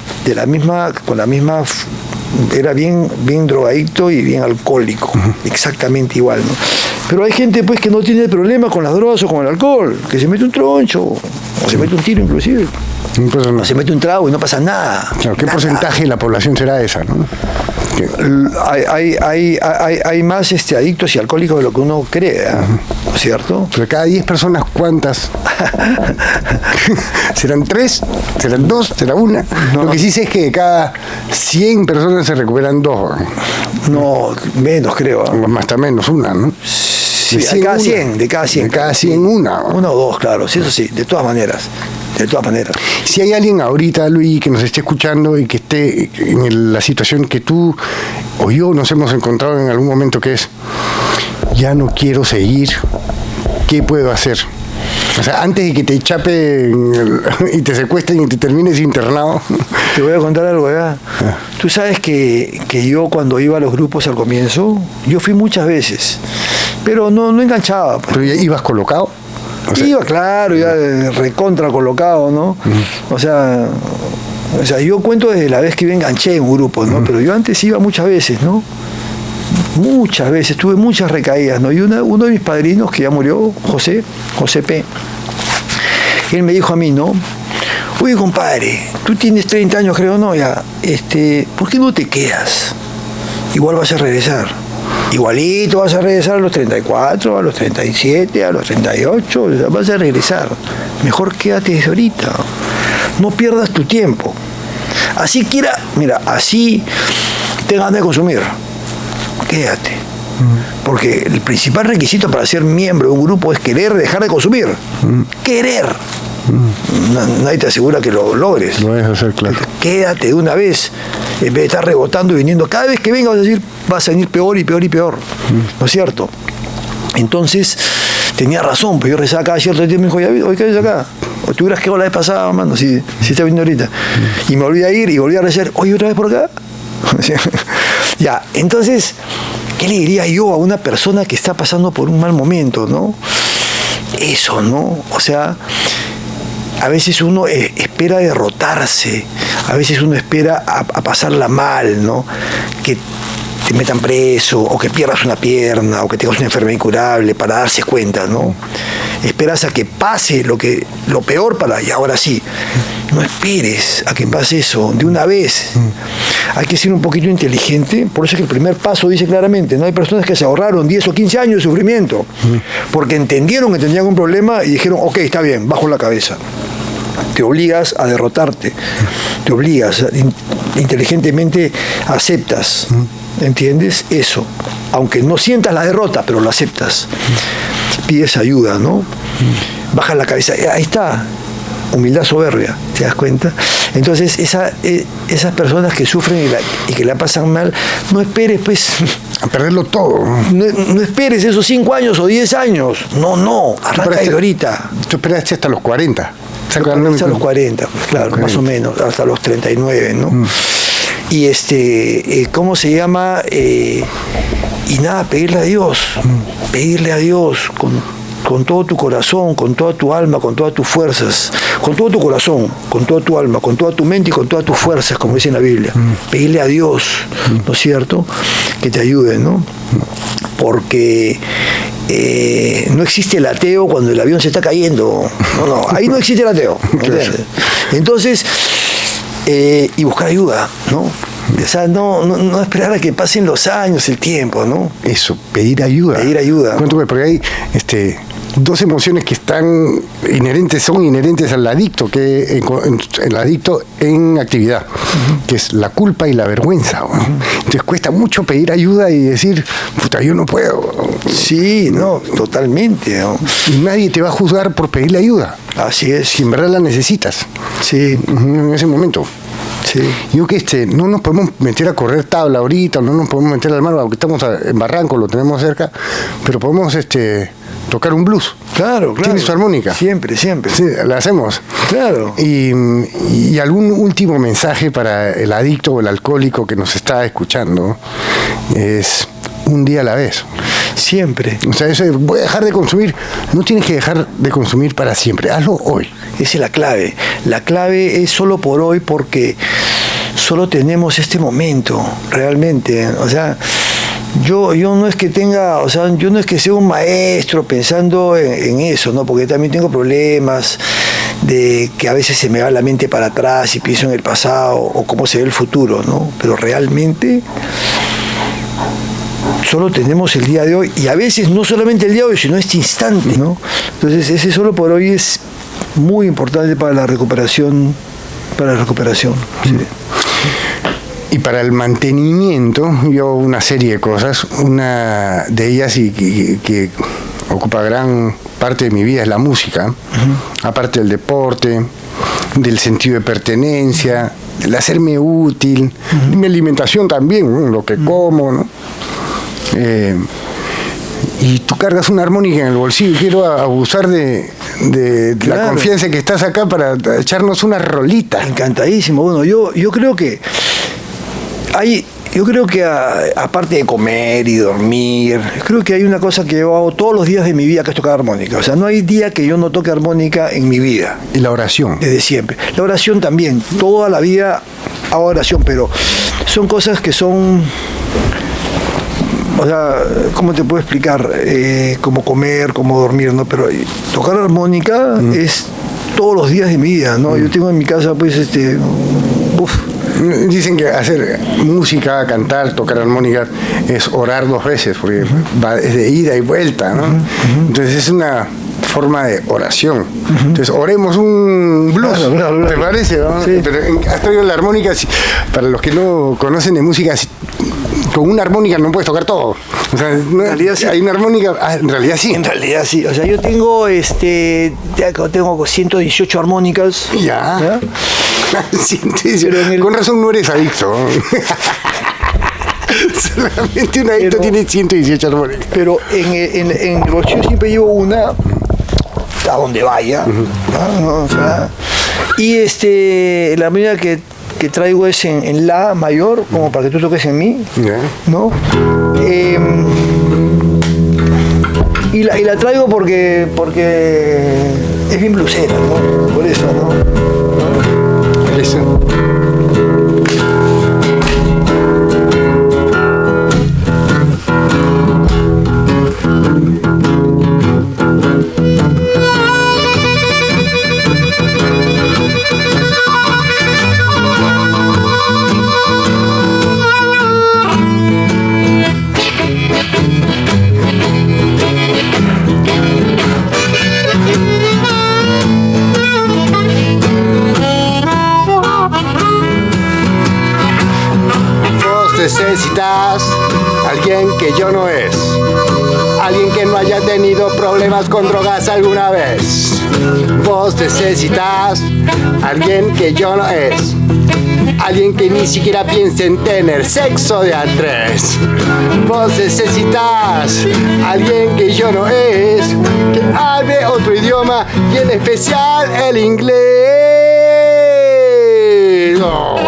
con la misma, era bien drogadicto y bien alcohólico, exactamente igual, ¿no? Pero hay gente pues que no tiene problema con las drogas o con el alcohol, que se mete un troncho, o se mete un tiro inclusive. O se mete un trago y no pasa nada. Claro, ¿qué nada. porcentaje de la población será esa, no? Hay más adictos y alcohólicos de lo que uno cree, ¿no es cierto? Pero cada 10 personas, ¿cuántas? ¿Serán 3? ¿Serán 2? ¿Será 1? No. Lo que sí sé es que de cada 100 personas se recuperan 2. No, menos creo. Hasta menos, 1, ¿no? Sí, de cada 100. De cada 100, 1. 1 o 2, claro. Sí, eso sí, de todas maneras. De todas maneras. Si hay alguien ahorita, Luis, que nos esté escuchando y que esté en la situación que tú o yo nos hemos encontrado en algún momento, que es, ya no quiero seguir, ¿qué puedo hacer? O sea, antes de que te chapen y te secuestren y te termines internado. Te voy a contar algo, ¿verdad? Tú sabes que yo cuando iba a los grupos al comienzo, yo fui muchas veces, pero no enganchaba. Pues. ¿Pero ya ibas colocado? O sea, iba, claro, ya recontra colocado, ¿no? O sea, yo cuento desde la vez que me enganché en un grupo, ¿no? Pero yo antes iba muchas veces, ¿no? Muchas veces, tuve muchas recaídas, ¿no? Y uno de mis padrinos, que ya murió, José P., él me dijo a mí, ¿no? Oye, compadre, tú tienes 30 años, creo, ¿no? Ya, ¿por qué no te quedas? Igual vas a regresar. Igualito vas a regresar a los 34, a los 37, a los 38, vas a regresar. Mejor quédate desde ahorita. No pierdas tu tiempo. Así te ganas de consumir. Quédate. Porque el principal requisito para ser miembro de un grupo es querer dejar de consumir. Querer. Nadie te asegura que lo logres. Lo debes hacer, claro. Quédate de una vez, en vez de estar rebotando y viniendo. Cada vez que venga vas a venir peor y peor y peor. ¿No es cierto? Entonces, tenía razón, pues yo rezaba cada cierto tiempo y me dijo, oye, ¿qué haces acá? O te hubieras quedado la vez pasada, mano, si está viniendo ahorita. Y me volví a ir y volví a rezar, oye, ¿otra vez por acá? Ya, entonces, ¿qué le diría yo a una persona que está pasando por un mal momento, no? Eso, ¿no? O sea, a veces uno espera derrotarse, a veces uno espera a pasarla mal, ¿no? Que te metan preso, o que pierdas una pierna, o que tengas una enfermedad incurable para darse cuenta, ¿no? Esperas a que pase lo peor y ahora sí. No esperes a que pase eso de una vez. Hay que ser un poquito inteligente, por eso es que el primer paso dice claramente, ¿no? Hay personas que se ahorraron 10 o 15 años de sufrimiento, porque entendieron que tenían un problema y dijeron, ok, está bien, bajo la cabeza. Te obligas a derrotarte, te obligas, inteligentemente aceptas, ¿entiendes? Eso, aunque no sientas la derrota, pero lo aceptas. Pides ayuda, ¿no? Bajas la cabeza, ahí está, humildad soberbia, ¿te das cuenta? Entonces, esas personas que sufren y que la pasan mal, no esperes, pues... A perderlo todo. No esperes esos 5 años o 10 años. No, arranca de ahorita. Tú esperaste hasta los 40. Hasta los 40, pues, claro, 40. Más o menos, hasta los 39, ¿no? Y ¿cómo se llama? Y nada, pedirle a Dios con todo tu corazón, con toda tu alma, con todas tus fuerzas, con todo tu corazón, con toda tu alma, con toda tu mente y con todas tus fuerzas, como dice en la Biblia. Pedirle a Dios, ¿no es cierto?, que te ayude, ¿no? Porque no existe el ateo cuando el avión se está cayendo. No, ahí no existe el ateo. ¿Entiendes? Entonces, y buscar ayuda, ¿no? O sea, no esperar a que pasen los años, el tiempo, ¿no? Eso, pedir ayuda. Pedir ayuda. ¿Cuánto? Porque hay dos emociones que son inherentes al adicto, que el adicto en actividad, que es la culpa y la vergüenza. ¿No? Entonces cuesta mucho pedir ayuda y decir, puta, yo no puedo. Sí, no, totalmente. ¿No? Y nadie te va a juzgar por pedirle ayuda. Así es. Si en verdad la necesitas. Sí. En ese momento. Sí. Yo que no nos podemos meter a correr tabla ahorita, no nos podemos meter al mar, aunque estamos en Barranco, lo tenemos cerca, pero podemos tocar un blues. Claro. ¿Tienes su armónica? Siempre. Sí, la hacemos. Claro. Y algún último mensaje para el adicto o el alcohólico que nos está escuchando es un día a la vez. Siempre. O sea, eso de, voy a dejar de consumir. No tienes que dejar de consumir para siempre. Hazlo hoy. Esa es la clave. La clave es solo por hoy porque solo tenemos este momento, realmente. O sea, yo no es que tenga, o sea, yo no es que sea un maestro pensando en eso, ¿no? Porque también tengo problemas de que a veces se me va la mente para atrás y pienso en el pasado o cómo se ve el futuro, ¿no? Pero realmente solo tenemos el día de hoy y a veces no solamente el día de hoy, sino este instante, ¿no? Entonces ese solo por hoy es muy importante para la recuperación, sí. Y para el mantenimiento, yo una serie de cosas, una de ellas y que ocupa gran parte de mi vida es la música, aparte del deporte, del sentido de pertenencia, el hacerme útil, mi alimentación también, ¿no? Lo que como, ¿no? Y tú cargas una armónica en el bolsillo. Quiero abusar de Claro. la confianza que estás acá para echarnos una rolita. Encantadísimo. Bueno, yo creo que aparte de comer y dormir, creo que hay una cosa que yo hago todos los días de mi vida, que es tocar armónica. O sea, no hay día que yo no toque armónica en mi vida. Y la oración. Desde siempre. La oración también. Toda la vida hago oración, pero son cosas que son... O sea, ¿cómo te puedo explicar? Cómo comer, cómo dormir, ¿no? Pero tocar armónica es todos los días de mi vida, ¿no? Yo tengo en mi casa, pues, Dicen que hacer música, cantar, tocar armónica es orar 2 veces, porque es de ida y vuelta, ¿no? Entonces es una forma de oración. Entonces oremos un blues, claro. ¿te parece? ¿No? Sí. Pero hasta hoy la armónica, para los que no conocen de música, con una armónica no puedes tocar todo. O sea, En realidad sí. Hay una armónica, en realidad sí. En realidad sí. O sea, yo tengo tengo 118 armónicas. Ya. Sí, Pero con razón no eres adicto. Solamente un adicto tiene 118 armónicas. Pero en el bolsillo siempre llevo una a donde vaya. ¿No? O sea, y la armónica que traigo es en la mayor, como para que tú toques en mi, ¿no? Y la traigo porque es bien blusera, ¿no? Por eso, ¿no? Por eso. Necesitas alguien que yo no es, alguien que no haya tenido problemas con drogas alguna vez. Vos necesitas alguien que yo no es, alguien que ni siquiera piense en tener sexo de a 3. Vos necesitas alguien que yo no es, que hable otro idioma y en especial el inglés. Oh.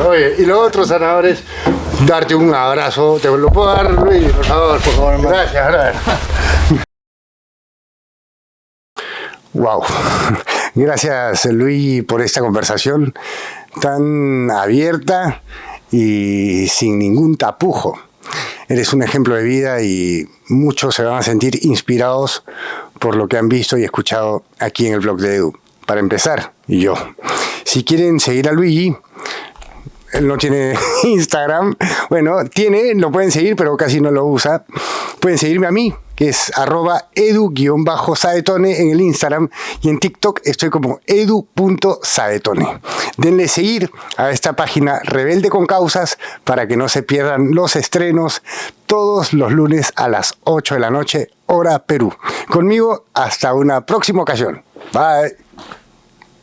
Oye, y lo otro, Sanador, es darte un abrazo. ¿Te lo puedo dar, Luis? Por favor, hermano. Gracias, gracias. Wow. Gracias, Luis, por esta conversación tan abierta y sin ningún tapujo. Eres un ejemplo de vida y muchos se van a sentir inspirados por lo que han visto y escuchado aquí en el blog de Edu. Para empezar, yo. Si quieren seguir a Luigi, él no tiene Instagram. Bueno, lo pueden seguir, pero casi no lo usa. Pueden seguirme a mí, que es @edu_saetone en el Instagram, y en TikTok estoy como edu.saetone. Denle seguir a esta página Rebelde con Causas para que no se pierdan los estrenos todos los lunes a las 8 de la noche, hora Perú. Conmigo, hasta una próxima ocasión. Bye.